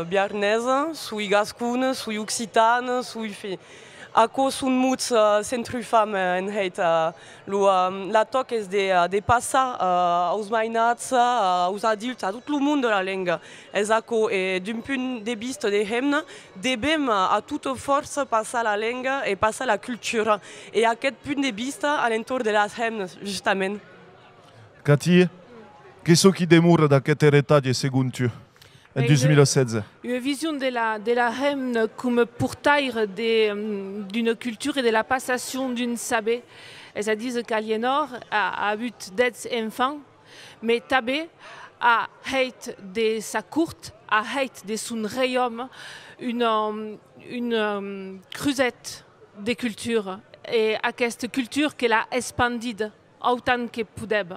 biarnaise, suis gascune, suis occitane, suis Ako sunt mulți centrufam în heit. La toc es de passa aos mainats, aos adultes, a tot le monde la lenga. Es ako d'un punt de vista de hemna, debem a toute força passar la lenga et passar la cultura. Et aquest punt de vista alentour de las hemnes, justament. Cathy, qu'est-ce qui demeure d'aquest héritage segon tu? En 2016. Une vision de la hymne comme portail d'une culture et de la passation d'une sabé. C'est-à-dire qu'Aliénor a eu des enfants, mais Tabé a heit de sa courte, a heit de son royaume une crusette de culture. Et à cette culture qu'elle a expandie autant que poudeb.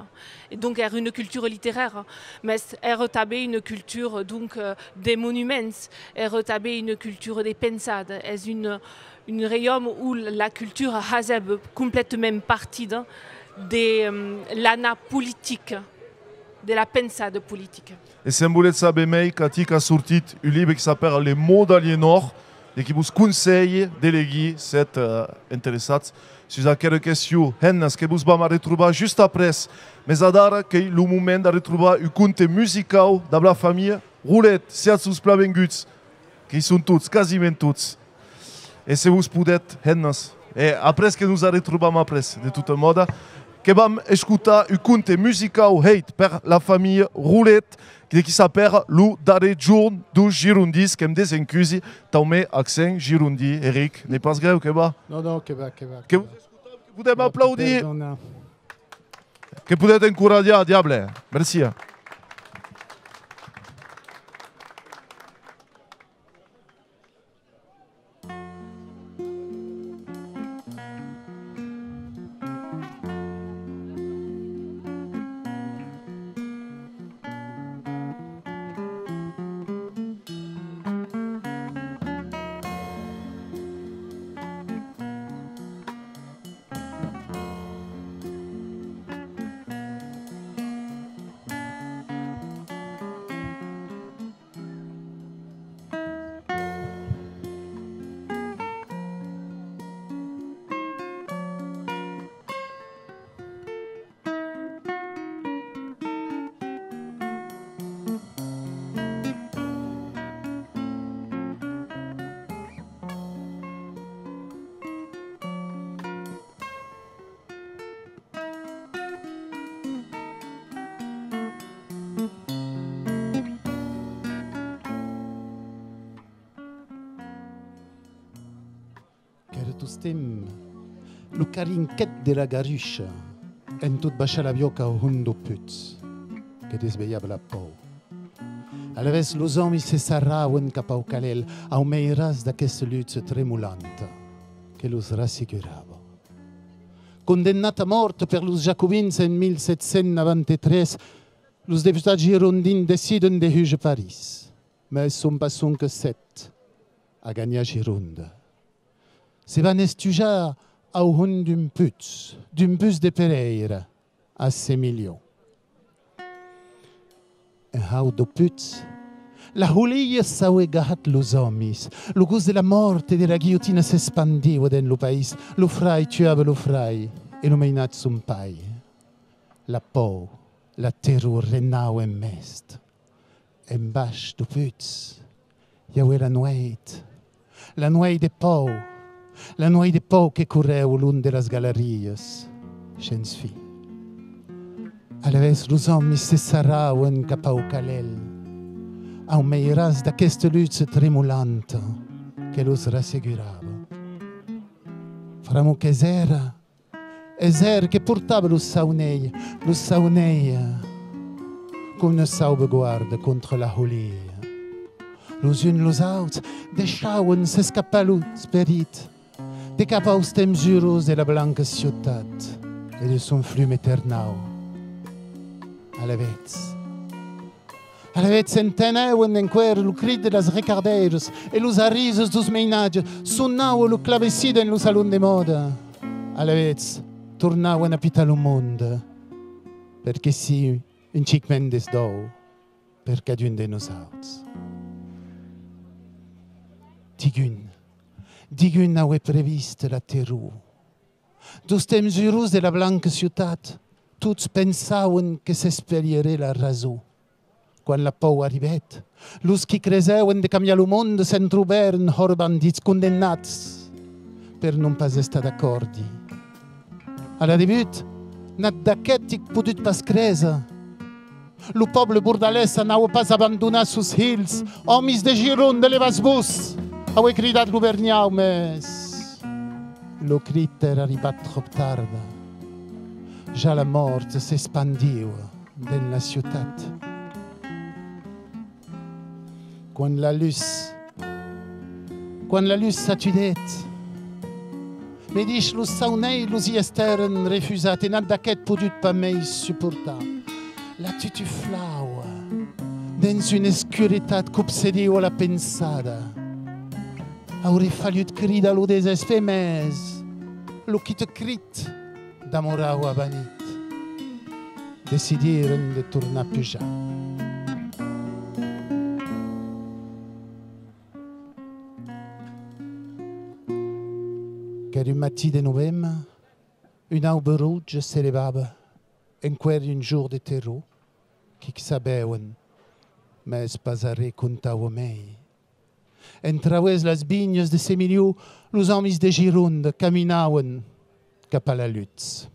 Et donc, elle a une culture littéraire, mais elle a une culture donc, des monuments, elle a une culture des pensades. C'est une royaume où la culture a complètement partie de l'ana politique, de la pensade politique. Et c'est un boulet de Sabemei, Cathy a sorti un livre qui s'appelle Les mots d'Aliénor, et qui vous conseille déléguer cette intéressante. Sur aquella question, hennes que vous allez retrouver juste après. Mais adara que le moment de retrouver un conte musical dans la famille Roulette, c'est sus plavenguts, qui sont tous, quasiment tous. Et si vous pouvez, hennes. Et après que nous allons retrouver après, de toute mode, que vam écouter un conte musical hate per la famille Roulette, qui s'appelle Le Darrer Jour du Girondis, qui me désencusi, taumé accent Girondi. Eric, n'est pas grave, que va? Non, que va. Que vous pouvez m'applaudir? Que vous pouvez encourager, diable. Merci. stem, lo carinquet de la garucha, en tot baixar la bioca au hundo puts, que desveillava la pou. Alaves los homes se sarrauen cap au calel, au meiras d'aquesta lutza tremulanta, que los rassicurava. Condemnat a mort per los jacobins en 1793, los deputats girondins deciden de huge Paris, mais son pas son que 7 a gagnar Gironde. Se van estujar au hun d'un bus de Pereira, a 6 millions. En hau do puts, la hulia s'aue gahat los homes, lo gust de la morte de la guillotina s'espandiva den lo país, lo frai tuava lo frai, e lo meinat son pai. La pou, la terror renau en mest. En baix do puts, iaue la nueit de pou que correu l'un de las galerias, sens fi. Alaves los homes se sarrauen cap au calel, au meiras d'aquesta lutza tremulanta que los rassegurava. Framo che eser che portava lo sauneia, com una sauveguarda contra la holia. Los uns los auts deixauen s'escapar lo sperit de cap aos temps juros de la blanca ciutat e de son flum eternau. Alavetz enteneuen enquer lo crit de las recardeiras e los arrisos dos meinatges sonau lo clavecida en lo salon de moda. Alavetz tornauen a pitar lo monde, perché si un cic mendes d'ou per cadun de nos auts. Digun aue previst la terror. Dos temps juros de la blanca ciutat, tots pensauen que s'esperiere la raso. Quan la pou arribet, los qui creseuen de canviar lo monde se'n troberen hor bandits condemnats per non pas estar d'accordi. A la debut, nat d'aquest tic pudut pas cresa. Lo poble bordalès n'au pas abandonat sus hils, homes de Gironde levas vos, aue cridat governiau, mes lo crit era arribat trop tarda. Ja la mort s'espandiu den la ciutat. Quan la luz s'atudet, me dix los saunei los hi esteren refusat e nat d'aquest pudut pas mai suportar. La tutuflaua dins una escuritat qu'obsediu la pensada. Aurait fallut cridar lo desesper, mes lo qui te crit d'amorau abanit. Decidiren de tornar a pujar. Qu'era un matí de novembre, un aube rouge s'elevava enquer un jour de terror, qui sabeuen, mes pas arre contau mei. En través las vignes de Semiliu, los homes de Gironde caminauen cap a la lutz.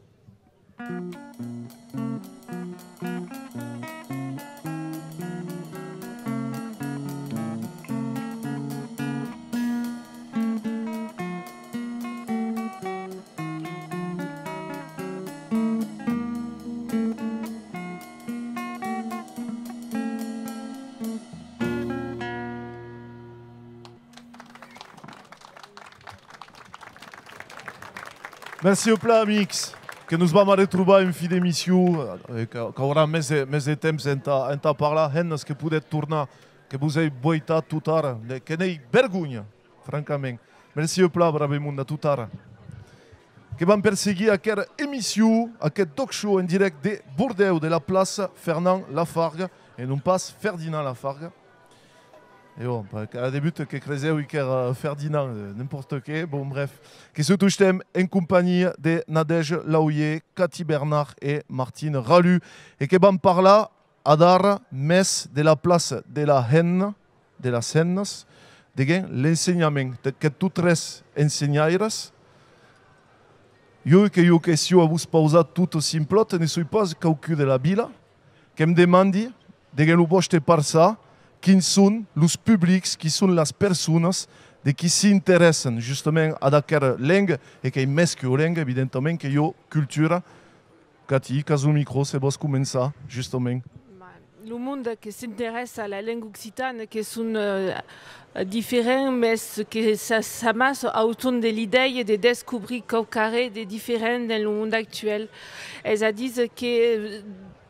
Merci au plat, Mix, que nous vamos retrouver en fi d'émission, qu'aura més de temps en ta parlar, hennes que podet tornar, que vous avez boitat tout ara, que n'ei vergonya, francament. Merci au plat, bravemunt, a tout ara. Que vam perseguir aquesta émission, aquest talk show en direct de Bordeaux, de la place Fernand Lafargue, et non pas Ferdinand Lafargue. Et bon, à la début, que crezeu que Ferdinand, n'importe qui, bon bref. Que se touchtem en compagnie de Nadège Laouye, Cathy Bernard et Martine Ralu. Et que vam parler a dar mes de la place de la Henne, de las Hennes, de l'ensenyament, que tu tres ensenyaires. Jo que question a vos pausat tout simplot, ne suis pas caucu de la vila, que me demandi de que lo vostre parsa, quins són els públics, qui són les persones de qui s'intéressent justement à d'aquesta langue et qui mesclent langue, évidemment, que yo culture. Cathy, caso micro, c'est vos començar, justement. Le monde qui s'intéresse à la langue occitane, qui sont différents, mais que ça masse autour de l'idée de découvrir carré des différents dans le monde actuel. Elles disent que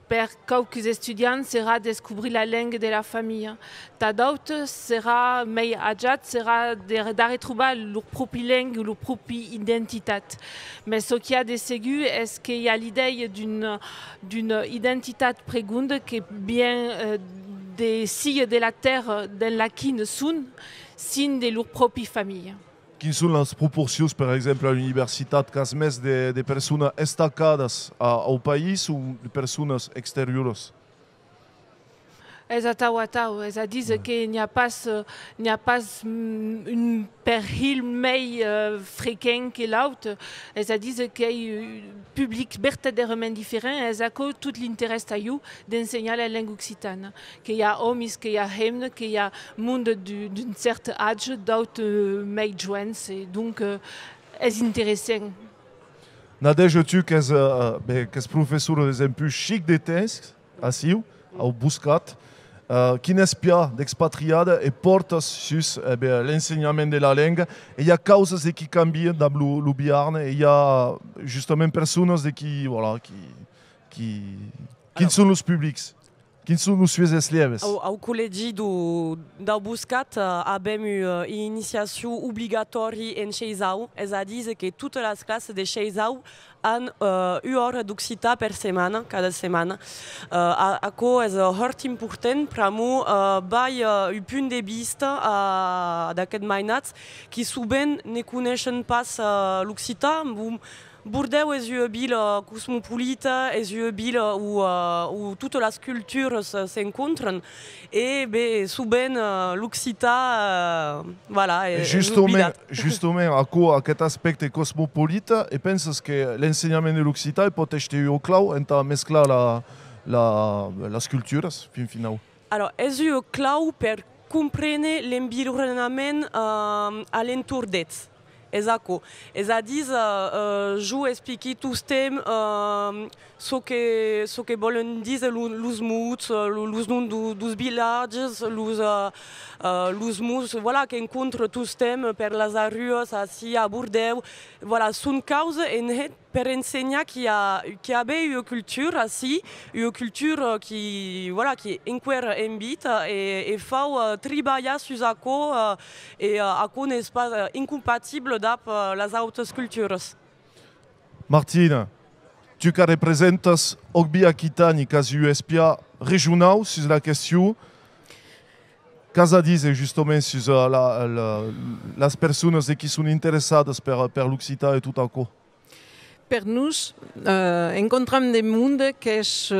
pour quelques étudiants sera découvrir la langue de la famille. D'autres sera mais adjat sera de retrouver leur propre langue, leur propre identité. Mais ce qui a de ségur est qu'il y a l'idée d'une identité prégunde qui bien des signes de la terre dans laquelle sont signes de leur propre famille. Quines sont les proportions, par exemple, à l'université, cas més de persones destacades au pays ou de persones extérieures? Elles disent qu'il n'y a pas un péril plus fréquent que l'autre. Elles disent qu'il y a un public vertaderement différent. Elles ont tout l'intérêt à eux d'enseigner la langue occitane. Qu'il y a hommes, qu'il y a femmes, qu'il y a monde d'un certain âge, d'autres plus jeunes. Donc, c'est intéressant. Nadège, tu que és professor d'exemple chic de texte, així, au Buscat, quin espia d'expatriada et portes sur l'enseignement de la langue. Et il y a causes qui canvien dans le Biarn, et il y a justement personnes qui, voilà, qui sont les publics. Quins són els seus esleves? Au col·legi del Buscat avem una iniciació obligatória en Xeisau, és a dir, que totes les classes de Xeisau han una hora d'occità per setmana, cada setmana. Això és molt important per a mi, vaig un punt de vista d'aquest mainats que sovint ne coneixen pas l'occità. Bordeaux és una ville cosmopolita, és una ville où toutes les cultures s'encontrent et sovint l'occità és oblidat. Justement, aquest aspecte cosmopolita, et penses que l'ensenyament de l'occità pot estar un clau en mesclar les cultures fins final? Alors, és un clau per comprendre l'environnement a l'entorn d'ells. Exacto. És a dir, jo expliqui tous temps ce que volen dir els mots, els noms dels vilatges, els mots que encontre tous temps per les rues, així a Bordeaux. Són causes per ensenyar que hi ha una cultura així, una cultura que encara invita i fa treballar sur això i això no és pas incompatible amb les altres cultures. Martine, tu que representes Ogbi Aquitani, qui est un espia régional sur la question, qu'est-ce que dis justement sur les personnes qui sont intéressées par l'Occità et tout à coup? Per nous, encontrem des monde que és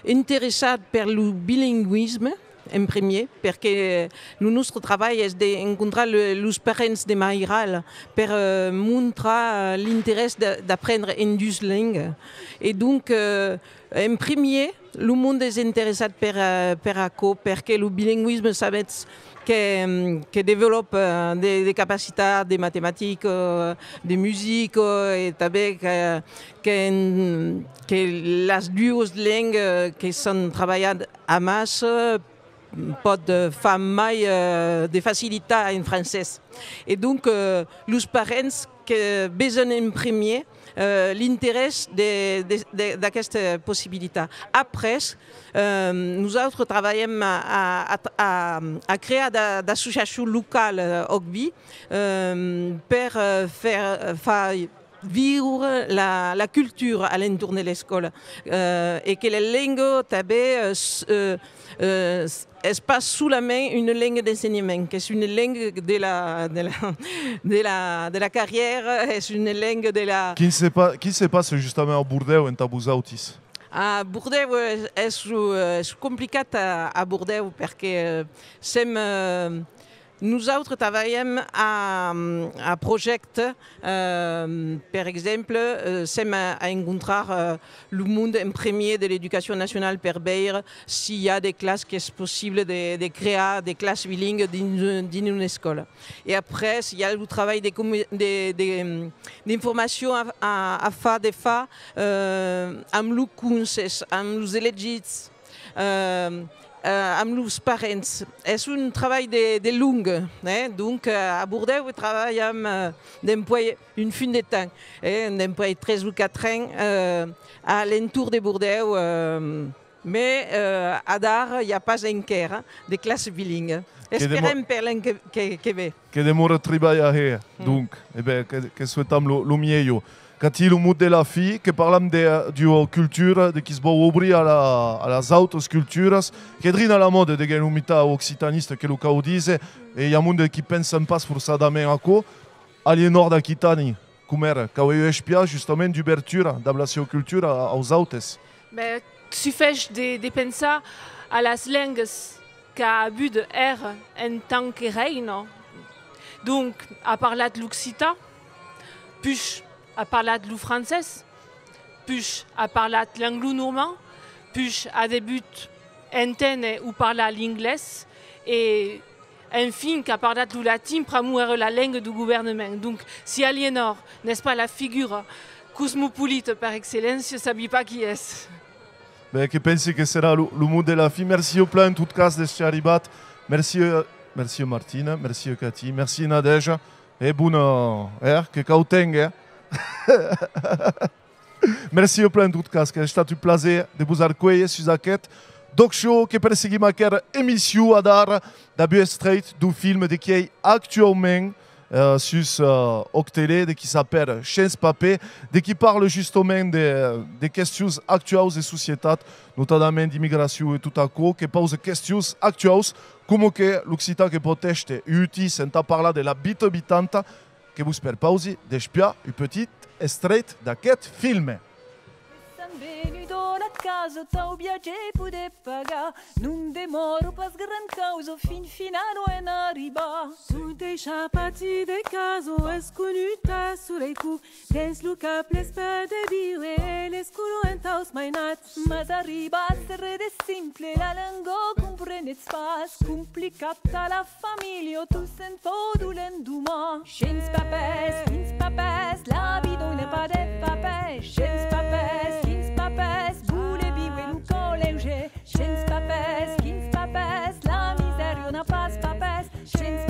interessat per el bilingüisme, en primer, perquè el nostre treball és d'encontrar els parents de Mairal per mostrar l'interès d'aprendre en dues langues. Et donc, en primer, el món és interessat per això, perquè el bilingüisme sabets que développe des capacités de mathématiques, de musique, et també que les dues langues que sont travaillées à masse pot faire mai de facilitat en francès. Et donc, les parents que besoin en primer l'intérêt d'aquesta possibilitat. Après, nosaltres treballem a crear d'associacions locales Ogbi per fer vivre la culture à l'entorn de l'école et que la langue també és pas solament une langue d'enseignement, que és une langue de la carrière, és une langue de la... Qui se passe justement à Bordeaux en vosaltres? A Bordeaux és complicat a Bordeaux perquè som nous autres travaillons à projet, par exemple, c'est à rencontrer le monde en premier de l'éducation nationale per veure s'il y a des classes qui est possible de créer des classes bilingues dans une école. Et après, il y a le travail d'information à faire des fois amb les consells, amb les elegits, amb els parents. És un treball de longue. Donc, à Bordeaux, on travaille depuis une fin de temps. Depuis 13 ou 4 ans à l'entour de Bordeaux. Mais à Dar, il n'y a pas encore de classe bilingue. Espérons per l'any que ve. Que demora treballar, donc, que souhaitam lo meilleur. Quand il mot de la fille, que parlam de culture, de qui se va obrir à las autres cultures, que drin à la mode de genumita occitaniste que le cau dice, et il y a monde qui pense pas pour ça d'amen à quoi, aliénor d'Aquitani, comme era, quand il espia justement d'ouverture, d'ablacio culture aux autres. Mais suffège de penser à las langues qu'a bu de R en tant que reine. Donc, à parler de l'occitan, puis à parler de l'ou français, puis à parler de l'anglo-normand, puis à début entendre ou parler l'anglais, et enfin qu'à parler de l'ou latin pour amourer la langue du gouvernement. Donc, si Aliénor, n'est-ce pas la figure cosmopolite par excellence, je ne sais pas qui est. Ben, que pense que sera le mot de la fille. Merci au plein, en tout cas, de ce arribat. Merci, merci Martine, merci Cathy, merci Nadège. Et bonne que cauteng. Merci au plein, en tout cas, que j'ai eu plaisir de vous accueillir sur cette doc show que perseguit ma émission à dar d'abus straight du film de qui est actuellement sur Octélé, de qui s'appelle Chens Papé, de qui parle justement des questions actuelles de société, notamment d'immigration et tout à coup, qui pose des questions actuelles, comme que l'Occitan que proteste et utilise en parlant de la bite habitante, que vous espère pause d'espiar un petit extrait de cet film. Caso tau viaggio pude pagar, non demoro pas gran causa finano en arriba. Sunt deixa parti de caso esconuta sureicu, tens luca ples per de bire, l'esculo en taus mainat. Mas arriba serre de simple, la lango comprenets pas, complicata la familia, tu sen fodulen duma. Gens papes, la vida n'est pas de papes, gens papes, gens papes, la misère n'a pas papes. Gens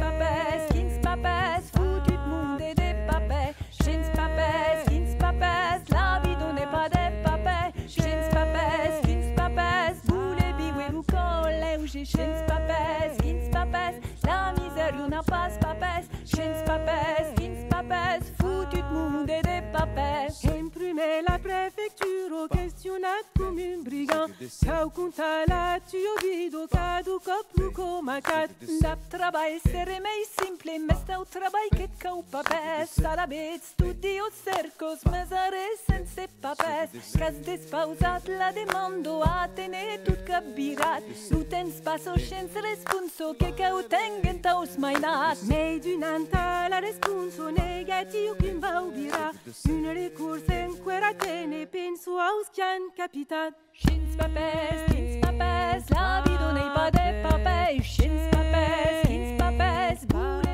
papes, foutu de monde et des papes. Gens papes, la vie n'est pas des papes. Gens papes, boule biwe ou collège. Gens papes, la misère n'a pas papes. Gens papes, foutu de monde et des papes. Imprimer la préfecture, questionnat comme un brigand. Sau conta la tu ouvido cadu coplu comacat. Dap travail sere mei simple, mas tau travail che cau papes. Sarabet studio cercos, mas are sense papes. Cas despausat la demando a tene tut cabirat. Lutens passo scens responso che cau tengen taus mainat. Mei dunanta la responso negatiu kim va ubira. Un recurs en queratene penso aus chian capitat. Gens papes, la vida n'est pas des papes. Gens papes,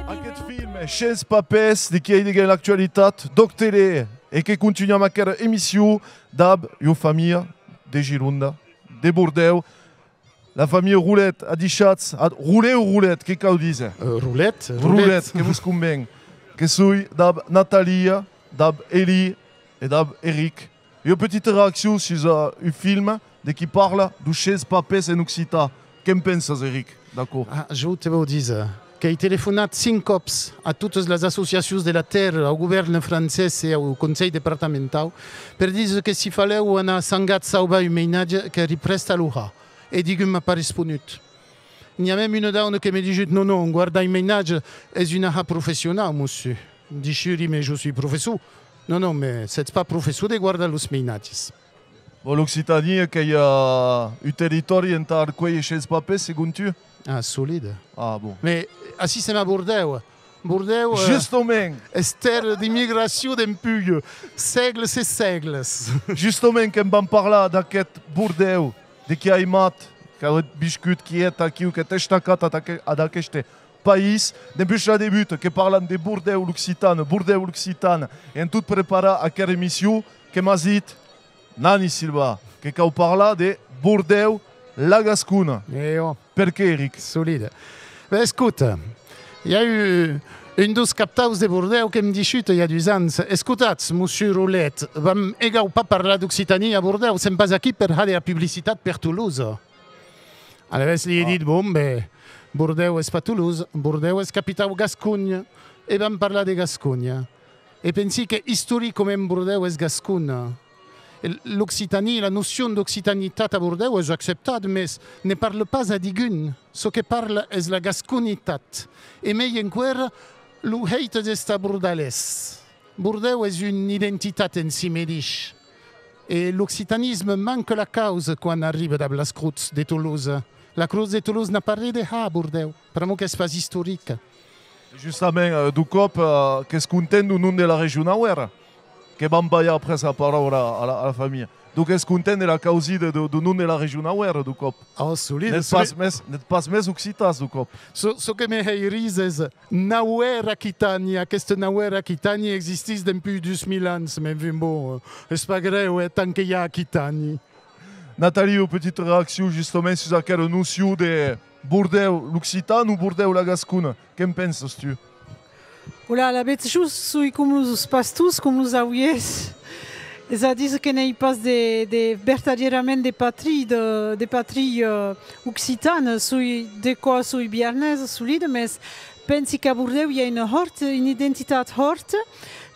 Aquest film, Chens Papes, de qui est l'actualité, d'Octélé, et qui continue à ma émission d'Ab, une famille de Gironda, de Bordeaux. La famille Roulette a dit chats, rouler ou roulette, qu'est-ce qu'on dit? Roulette. Roulette, que vous convaincez. Que suis d'Ab Nathalie, d'Ab Eli et d'Ab Eric. Une petite réaction sur un film de qui parle du Chens Papes en Occitan. Qu'en penses, Eric? D'accord. Je te veux dire qu'il a téléphoné 5 cops à toutes les associations de la terre, au gouvernement français et au conseil départemental, pour dire que s'il fallait un sangat sauver un ménage qui represte à l'oura. Et dit qu'il ne m'a pas répondu. Il y a même une dame qui me dit non, guarda un ménage est une professionnelle, monsieur. Je dis mais je suis professeur. Non, mais ce n'est pas professeur de guardar les ménages. L'Occitanie, qu'il y a un territoire entre quoi et Chens Papes, selon tu? Ah, solide. Ah bon. Mais assis c'est ma Bordeaux. Bordeaux. Justement. Est terre d'immigration d'un pugue. Sègles et sègles. Justement, quand on parle d'aquest Bordeaux, de qui a imat, qu'avec biscuit qui est aquí ou que t'estacat à d'aquest pays, depuis le début, que parlant de Bordeaux l'Occitane, et en tout préparé à quelle émission, que m'a dit Nani Silva, que quand on parle de Bordeaux, la Gascoune. Pourquoi, Eric? Solide. Ben, écoute, il y a eu une douce captaus de Bordeaux qui me dit chute il y a 2 ans. Écoutez, monsieur Roulette, vam égau pas parler d'Occitanie à Bordeaux, c'est pas aquí per faire de la publicité per Toulouse. Alors, je lui ai dit, bon, ben, Bordeaux est pas Toulouse, Bordeaux est capitale Gascogne, et vam parler de Gascogne. Et pensi que historiquement Bordeaux est Gascogne. L'Occitanie, la notion d'Occitanitat à Bordeaux est acceptable, mais ne parle pas à digun. Ce que parle est la gasconitat. Et mais encore, l'uheit est bordalès. Bordeaux est une identité en si médiche. Et l'occitanisme manque la cause quand on arrive dans la Cruz de Toulouse. La Cruz de Toulouse n'a pas rien de à Bordeaux. Pour moi, c'est pas historique. Justement, du cop, qu'est-ce qu'on entend du nom de la région Nauer? Que Bambaya après sa parole à la famille. Donc, est-ce qu'on entend de la cause de nom de la région Nauer, du cop? Oh, solide. N'est pas mes occitas, du cop. Ce que me heirise est Nauer Aquitania. Cette Nauer Aquitania existe depuis 2000 ans, mais bon, c'est pas grave, tant qu'il y a Aquitanie. Nathalie, une petite réaction justement sur cette notion de Bordeaux l'Occitane ou Bordeaux la Gascoune. Qu'en penses-tu? Voilà, la bête chose, c'est comme nous passe tous, comme nous avoués. Ça dit que n'y passe des verdaderament des patries occitanes, de quoi sur biarnaises solides, mais pense qu'à Bordeaux il y a une identité forte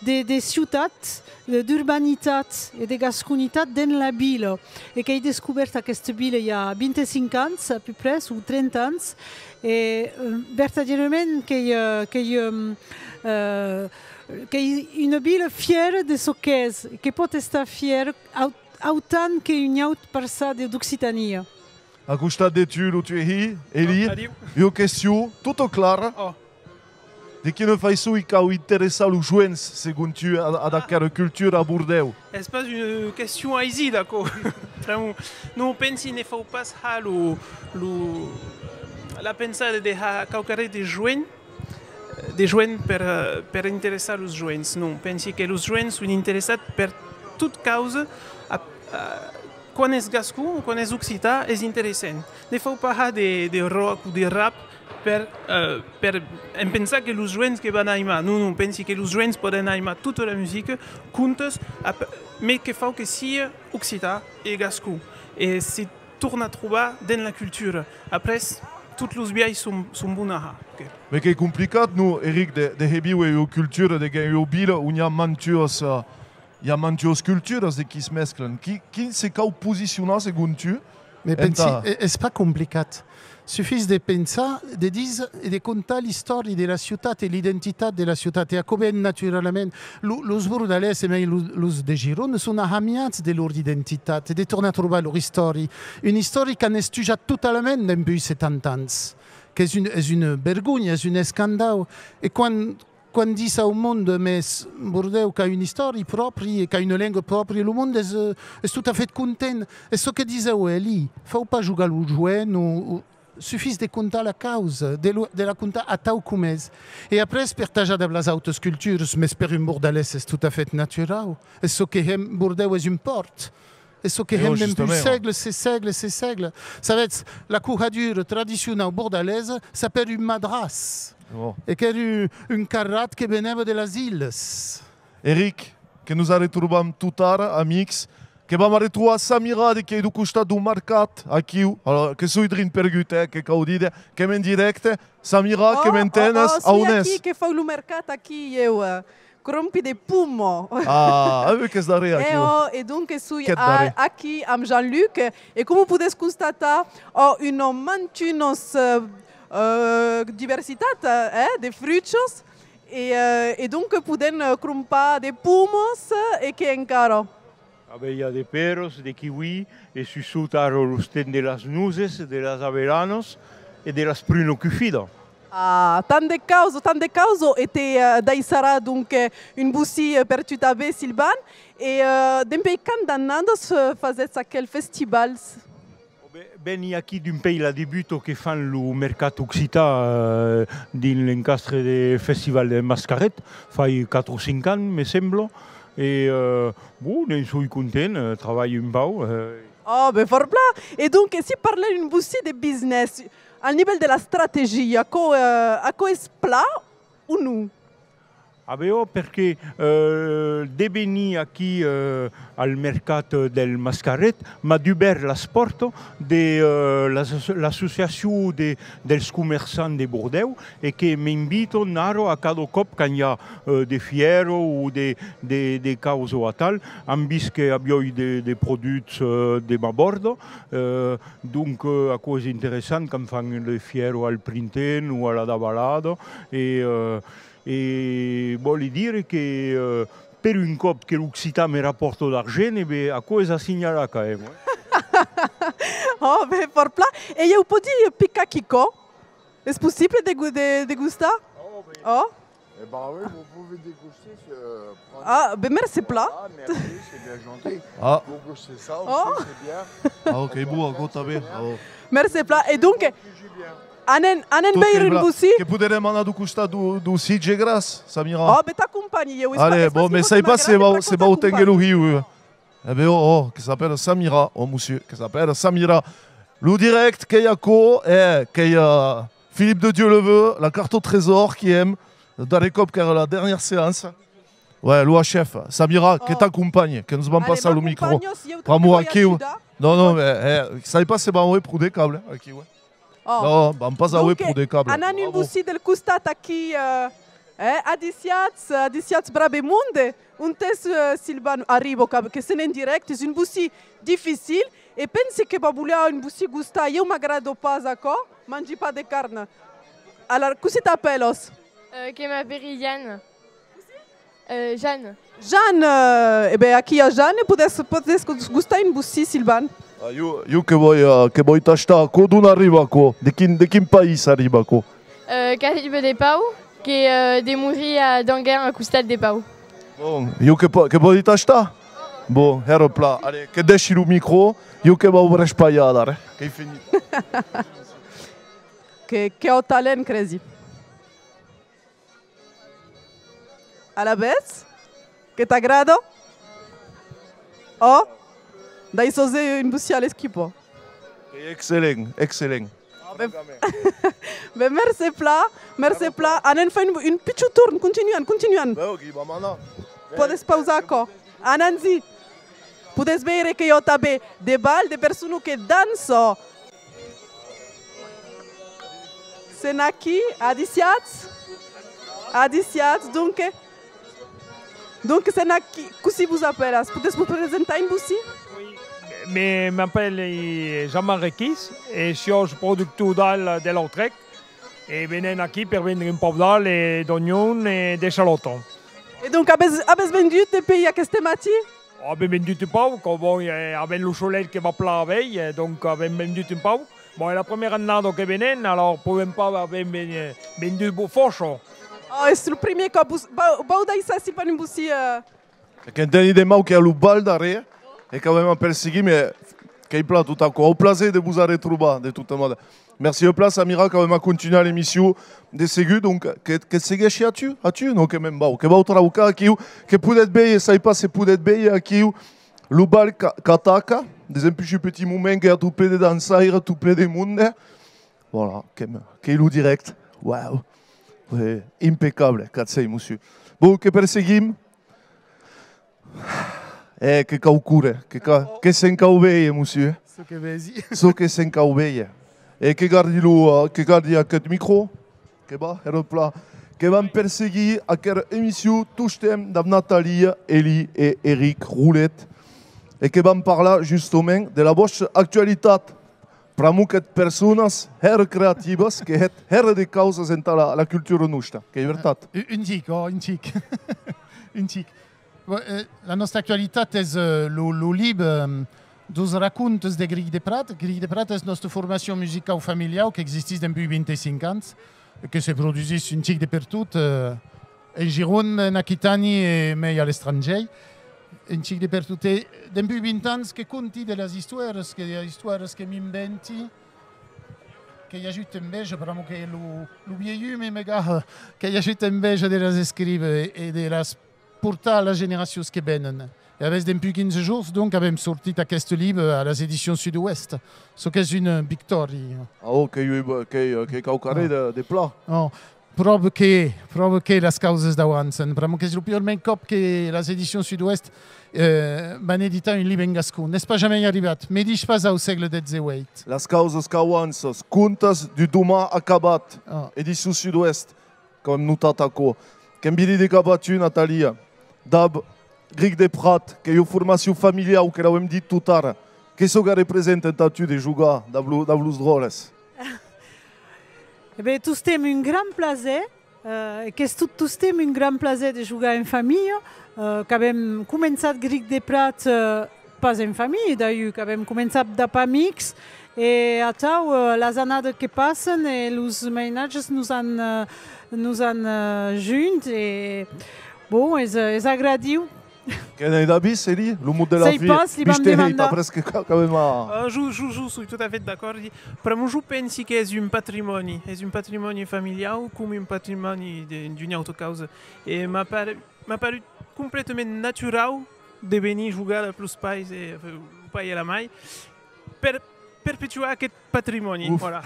de ciutats, d'urbanitat et de gasconitat dans la ville. Et qui a découvert cette ville il y a 25 ans, à peu près, ou 30 ans. Et verdaderament qu'il y a une ville fière de ce qu'est, qui peut être fière autant qu'une autre personne d'Occitanie. À costat de tu, où tu es, Eli, une question toute claire. De qui ne fait ça qui a intéressé les jeunes, selon tu, à la culture à Bordeaux? C'est pas une question aisée, d'accord. Nous, on pense qu'il ne faut pas la pensée de caucare des jeunes per intéresser les jeunes. Non, pense que les jeunes sont intéressés per toute cause. Quand est gascon, quand est occitan, est intéressant. Il ne faut pas parler de rock ou de rap per penser que les jeunes qui vont aimer. Nous, on pense que les jeunes peuvent aimer toute la musique, juntos, mais qu'il faut que si occitan et gascon. Et c'est tourne à trouver dans la culture. Après, toutes les biais sont bonnes. Mais c'est compliqué, nous, Eric, de réunir une culture, de gagner une ville où il y a mantuos cultures qui se mesclent. Qui se positionne selon tu? Mais c'est pas compliqué. Il suffit de penser, de dire et de conter l'histoire de la ciutat et l'identité de la ciutat. Et comme naturellement, les Bordelais et les de Gironde sont amis de leur identité, de tourner à trouver leur histoire. Une histoire qui n'est déjà totalement depuis 70 ans. C'est une vergogne, c'est un scandale. Et quand on dit ça au monde, mais Bordeaux a une histoire propre et a une langue propre, le monde est tout à fait content. Et ce que disait Eli, il ne faut pas jouer au jouet, il suffit de compter la cause, de la compter à tal comme est. Et après, partager dans les autres cultures, mais pour un Bordelais, c'est tout à fait naturel. Et ce que Bordeaux est une porte. Et ce que aime depuis siècle, c'est siècle. Ça va être la couradure traditionnelle bordelaise, ça s'appelle une madras. Oh. Et qui est une carrate qui venait de las îles. Eric, que nous retrouvons tout tard, amix, que vamos retrouver Samira, qui est du costat du mercat, aquí, alors que suis drin pergute, que caudide, que m'en direct, Samira, que m'entenes, a unes. Sì, che fa il mercato aquí, io crompi de pumo. Ah, che dare aquí. E dunque aqui am Jean-Luc, e come potete constatare, ho una mantunos diversitat de frutos, e dunque podem crompar de pumos e que encara. Il y a des peros, des kiwis, et susutaro los ten de las nuces, de las averanos, e della sprino cufida. Ah, tant de causes étaient d'Aïsara, donc une boussie per Tutabe, Sylvan, et d'un pays candanandos faisait quel festival? Veni aqui d'un pays la débuto che fan lo mercato occità din l'encastre del festival de Mascaret, fai 4 o 5 anni, mi sembra, e ne sono contento, travaglio un po'. Oh, ben fort bla. Et donc, si parler d'une boussie de business, à niveau de la stratégie, à quoi est-ce plat ou non? Avevo perché deveni qui al mercato del Mascaret, ma d'Uber l'asporto l'associazione del commerçants de Bordeaux e che mi invito naro a cada cop quand il y a des fiero ou des causes a tal, am vis che abbiamo des produits de ma bordo, donc a cose interessanti quand fanno le fiero al printemps o alla davalado e voglio dire che per un cop che l'Occità mi rapporta d'argent, a cosa segnala quand même. Oh, ben fort plat. Et il y a un petit pica kiko. Est-ce possible de déguster? Oh? Eh ben oui, vous pouvez déguster. Ah, ben merci plat. Ah, merci, c'est bien gentil. Ah. Vous gustez ça aussi, c'est bien. Ah, ok, bon, gotabe. Merci plat. Et donc, Anen beir une boussie. Che potremmo andare a gustare du Sige Gras, Samira. Oh, ben t'accompagne. Allez, bon, mais ça y passe, c'est pas au Tengelou. Eh bien, oh, qui s'appelle Samira, oh, monsieur, qui s'appelle Samira. Le direct, qu'il y a qu'il y a Philippe de Dieu le veut, la carte au trésor qui aime, dans les copes, car la dernière séance. Ouais, l'OHF, Samira, qui t'accompagne, qui nous va passer le micro. Prends-moi qui ou. Non, mais ça y passe, c'est pas pour des câbles. Oh. Non, on passe à pour des câbles. On a une boussie del costat qui adiciats brabe monde. Un test Sylvain arrive que c'est en direct, c'est une boussie difficile et pense que baboulia une boussie gusta, eu m'agrado pas d'accord, mange pas de carne. Alors, comment t'appelles? Che m'appelle Jeanne. Jeanne. Jeanne, eh bien, qui a Jeanne, peut-être gustar une boussie, Sylvain. Io che vuoi tastare, d'on arriva qua? De quin paese arriva qua? Caribe de Pau, che de mourir à Danguin a costat de Pau. Bon, io che vuoi tastare? Bon, ero pla. Allez, che desci il micro, io che vuoi spagliare, che è finito. Che ho talent crazy. Alla vez? Che t'agrado? Oh? Dai soze une boussie à l'esquipo. Excellent, excellent. Ben merci plat. Anen fait une petite tourne, continuan. Podes pausar co. Ananzi. Podes vedere che io tabe de bal de persone che danzo. Senaki, adiciats, donc Senaki, comment vous appelez? Podes vous présenter une boussie? Je m'appelle Jean-Marie Kiss et je suis producteur de l'Autrec. Et je viens ici pour vendre un peu d'ail, d'oignons et d'échalotes. Et donc, avez-vous vendu des pays à Castemati? On a vendu un peu, comme avec le soleil qui va pleuvoir, donc on a vendu un peu. Bon, la première année que je viens, alors on ne pouvait pas avoir vendu beaucoup. Oh, c'est le premier que vous avez ça, c'est pas une boussie. Quand tu as des mots qui ont le bal d'arrêt, et quand même un perségué, mais qui est plat tout à coup. Au plaisir de vous retrouver de toute manière. Merci au place, Samira, quand même à continuer l'émission de Ségu. Donc, que c'est as-tu? Non, que même pas. Que va au travail, que peut être bien, ça y passe, peut être bien, qui le bal kataka, des petits moments qui a tout plein de danseurs, tout plein de monde. Voilà, qui est le direct. Waouh. Ouais, impeccable, cazzei, monsieur. Bon, que perseguim? Che caucure, che s'encauveie, monsieur. So che vedi. So che s'encauveie. E che guardi a quel micro, che va, che va perseguir a quelle émission touche-thème de Nathalie, Elie et Eric Roulette. Et che van parlar justement de la vostra actualitat. Para muchas personas, creativas, que het de causas en la cultura nostra, che è verità. Unique. Unique. La nostra actualità è lo libre dos racontes de Grig de Prat. Grig de Prat est notre formation musicale familiale qui existe depuis 25 ans et qui se produit un tic de pertout en Gironde, en Aquitanie et même à l'étranger. Un tic de pertout. Depuis 20 ans, que conti de les histoires que m'inventi, que j'ajoute invece, però che lo vieillu me gars, que j'ajoute invece de les écrire et de les porter à la génération qui viennent. Et avec depuis 15 jours, donc, avem sorti aquest livre à les éditions Sud-Ouest, ce qui est une victoire. Ah, oh, que caucare de plat. Oh, prove que les causes d'avançen. Però que és el primer cop que les éditions Sud-Ouest van editar un livre en gascon. N'est pas jamais arribat, mais dis pas au segle XVIII. Les causes qu'avançen, contes du Duma acabat, édition Sud-Ouest, comme nous t'attaquons. Qu'en bili de cabatu, Natalia, d'ab Grig de Prat, que è una formazione familiare che l'abbiamo detto tutto ara. Che so che rappresenta tu di giocare da blues roles? Tout c'était un grand plaisir. Tout c'était un grand plaisir de jouer en famille. Qu'avem commençat Grig de Prat pas en famille, d'ailleurs, qu'avem commençat d'ap amics. Et à tau, les années qui passent, et les ménages nous han junts. Et bon, és agradiu. Che ne da bis, lì? L'uomo della vita. Sei pas, li vam demandar. Presque quand Je suis tout à fait d'accord. Per moi, je pense que c'est un patrimoine familial comme un patrimoine d'une autre cause. Et m'a paru complètement naturel de venir jouer à plus pays et pas à la maille. Perpétuer aquest patrimoni. Voilà.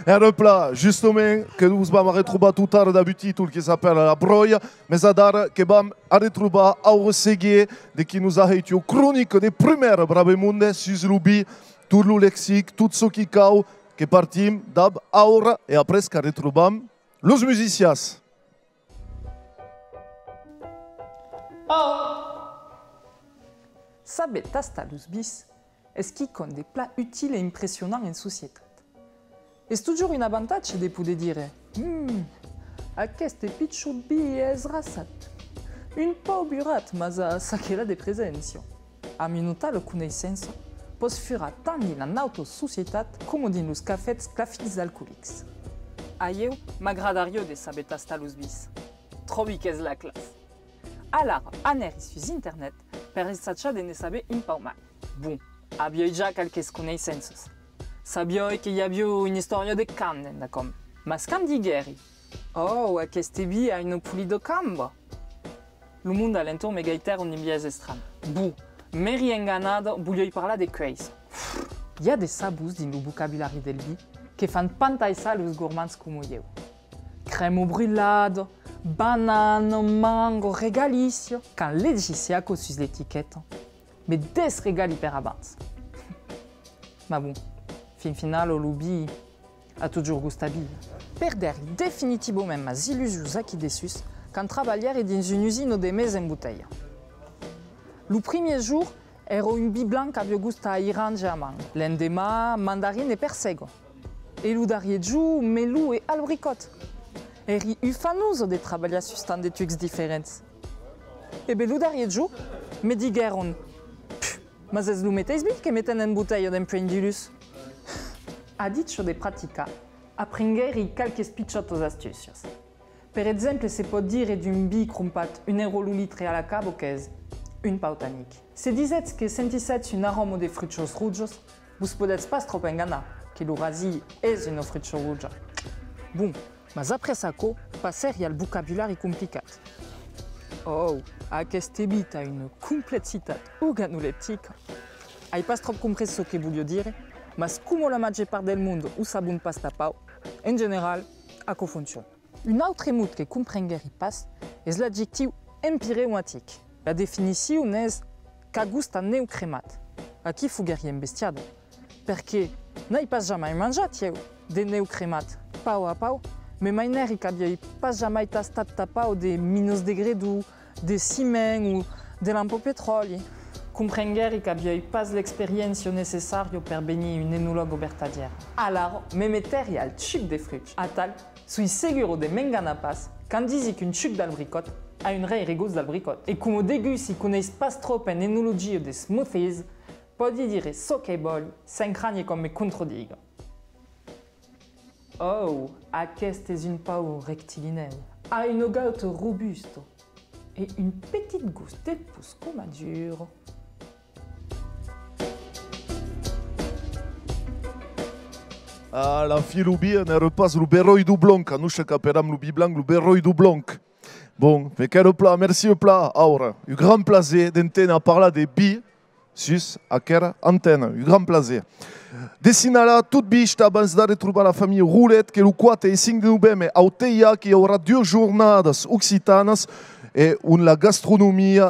Era pla, justement, que nous vam retroubar tout tard d'habitude, tout qui s'appelle la broia, mais adar que vam retroubar au seguir de qui nous a été chronique des premières bravemunde sur l'ubi, tout le lexique, tout ce qui cau, que partim d'ab aura et après que retroubam los musicias. Saber tastar los bis est qui con des plats utiles et impressionnants en société. C'est toujours un avantage de pouvoir dire aquest pitjor bi és rassat. Un pau burat, mas ça qu'elle a de presència. A minuta la connaissance pot fer tant dans l'auto societat com dans los cafets clafits alcoolics. A eu m'agradaria de saber tastar los bis. Trobi que és la classe. Alors, aner sur internet per assaggiar de ne saber un pau mai. Bon. Abbiamo già qualche conoscenze. Sappiamo che hi havia una storia di canne, d'accordo? Ma scam di guerri. Oh, queste bi ha una pulido cambo. Il mondo all'intorno è gaiter un imbiese strano. Bu, meri ingannado, voglio parlare di questo. Il y a des sabus dans le vocabulaire del bi che fan pantaisa los gourmands come io. Cremo brulado, banane, mango, regalicio. Quand leggi siaco sus l'etichetta, mais des regali per abans. Ma bon, fin final, l'ubi a toujours gustabil. Perder définitivement mes illusions acquis dessus quand travailler dans une usine de mets en bouteille. Le premier jour, era un bi blanc qui avait gusta a orange et a mango. L'endemain, mandarine et persego. Et le dernier jour, melou et albricot. Eri ufanoso de travailler sur tant de trucs différents. Et bien le dernier jour, me digueron mas es lo mateix bi que meten en botella d'emprendilus. A dicho de pratica, aprengueri qualques picciotos astucias. Per exemple, se pot dire d'un bi crumpat un litre a la cabo que és un pautanic. Se disets que sentisets un aroma de fruchos rujos, vos podets pas trop enganar, que l'orazi és una frucho ruja. Bon, mas après saco, passer al vocabulari complicat. Oh, aquest bit a une complexitat organoleptica. Hai pas trop compris ce que voglio dire, mas come la maggior part del mondo usabun pas tapau, en general, aco funciona. Un autre mot que comprengueri pas és l'adjectiu empireumatic. La definició és ca gusta neu cremat. Aquí fugueri embestiado, perché n'hai pas jamais mangiat eu de neu cremat, pau a pau, mais mai neri qu'aviei pas jamais tastat tapau de minus de gredu, de ciment ou de lampo petroli. Comprengueri qu'aviei pas l'experiència necessaria per venir un enologo bertadier. Alors, me metteri al chuc de fruits. A tal, sui seguro de mengana pas, quand disi qu'un chuc d'albricot a un rei regos d'albricot. Et comme au début, si connais pas trop en enologia de smoothies, pode dire so che vol, sem cranie com me controdiga. Oh, aquest és un pau rectilineu, a une goute robuste et une petite gousse de pouce comadure. Ah, la fille Loubi, ne repasse le berroi du blanc, nous chacaperam Loubi blanc, le berroi du blanc. Bon, mais quel plat, merci au plat, Aura. Un grand plaisir d'entendre parler des bi, sus, à quelle antenne, un grand plaisir. Dessinala toute biche abans de retrouver la famille Roulette, que le 4 et 5 de novembre, à Oteia, qui aura 2 jornadas occitanas, et où la gastronomie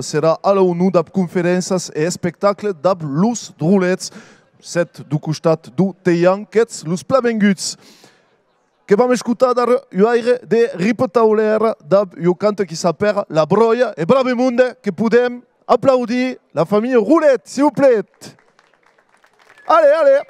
sera à la ONU de conférences et spectacles de Luz Roulettes. Set du costat du Teian, qu'ets los Plavenguts. Que vam escutar dar aire de ripetauler d'ab un cant qui s'appelle La Broia et brave monde que podem applaudir la famille Roulette, s'il vous plaît. Allez, allez.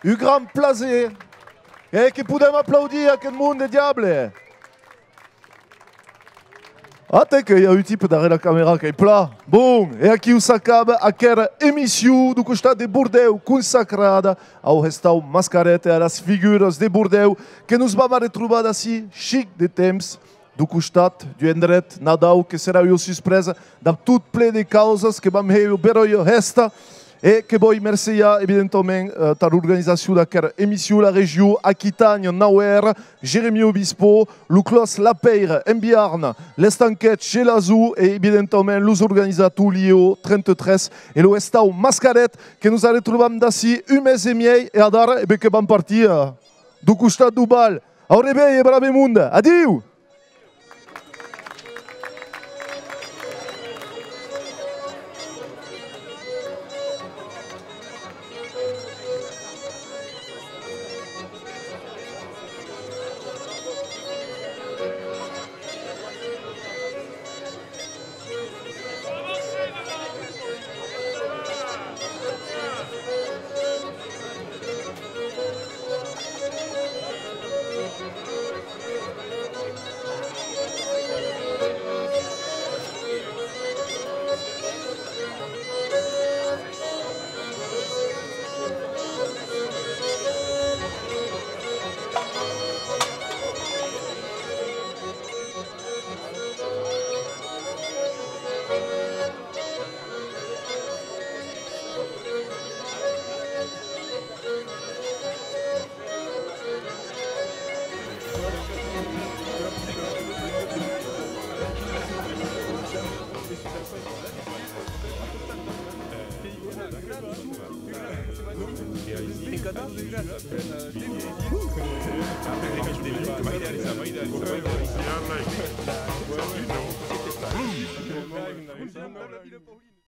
Un grand plaisir. Et que podem applaudir aquest munt de diable. Até que hi ha un type darrere la caméra qui est plat. Bon, e aqui us acaba aquela emissão do costat de Bordeaux consagrada ao restau Mascareta e a las figuras de Bordeaux que nos vamos retrobar assim chic de temps do costat do endret Nadal que serà una surpresa de tot ple de causas que vam ver o beroi resta. E que vull merciar, evidentment, a l'organització d'aquesta emissió, la regió Aquitània, Nauer, Jérémy Obispo, le Clos La Peire, en Biarn, l'Estanquet, chez l'Azou, et evidentment, los organisators Lio 33 et l'Estau Mascaret, que nous retrouvem d'ací un mes et miei, et ara, que vam partir du costat du bal. Au reveille, brave monde. Adieu!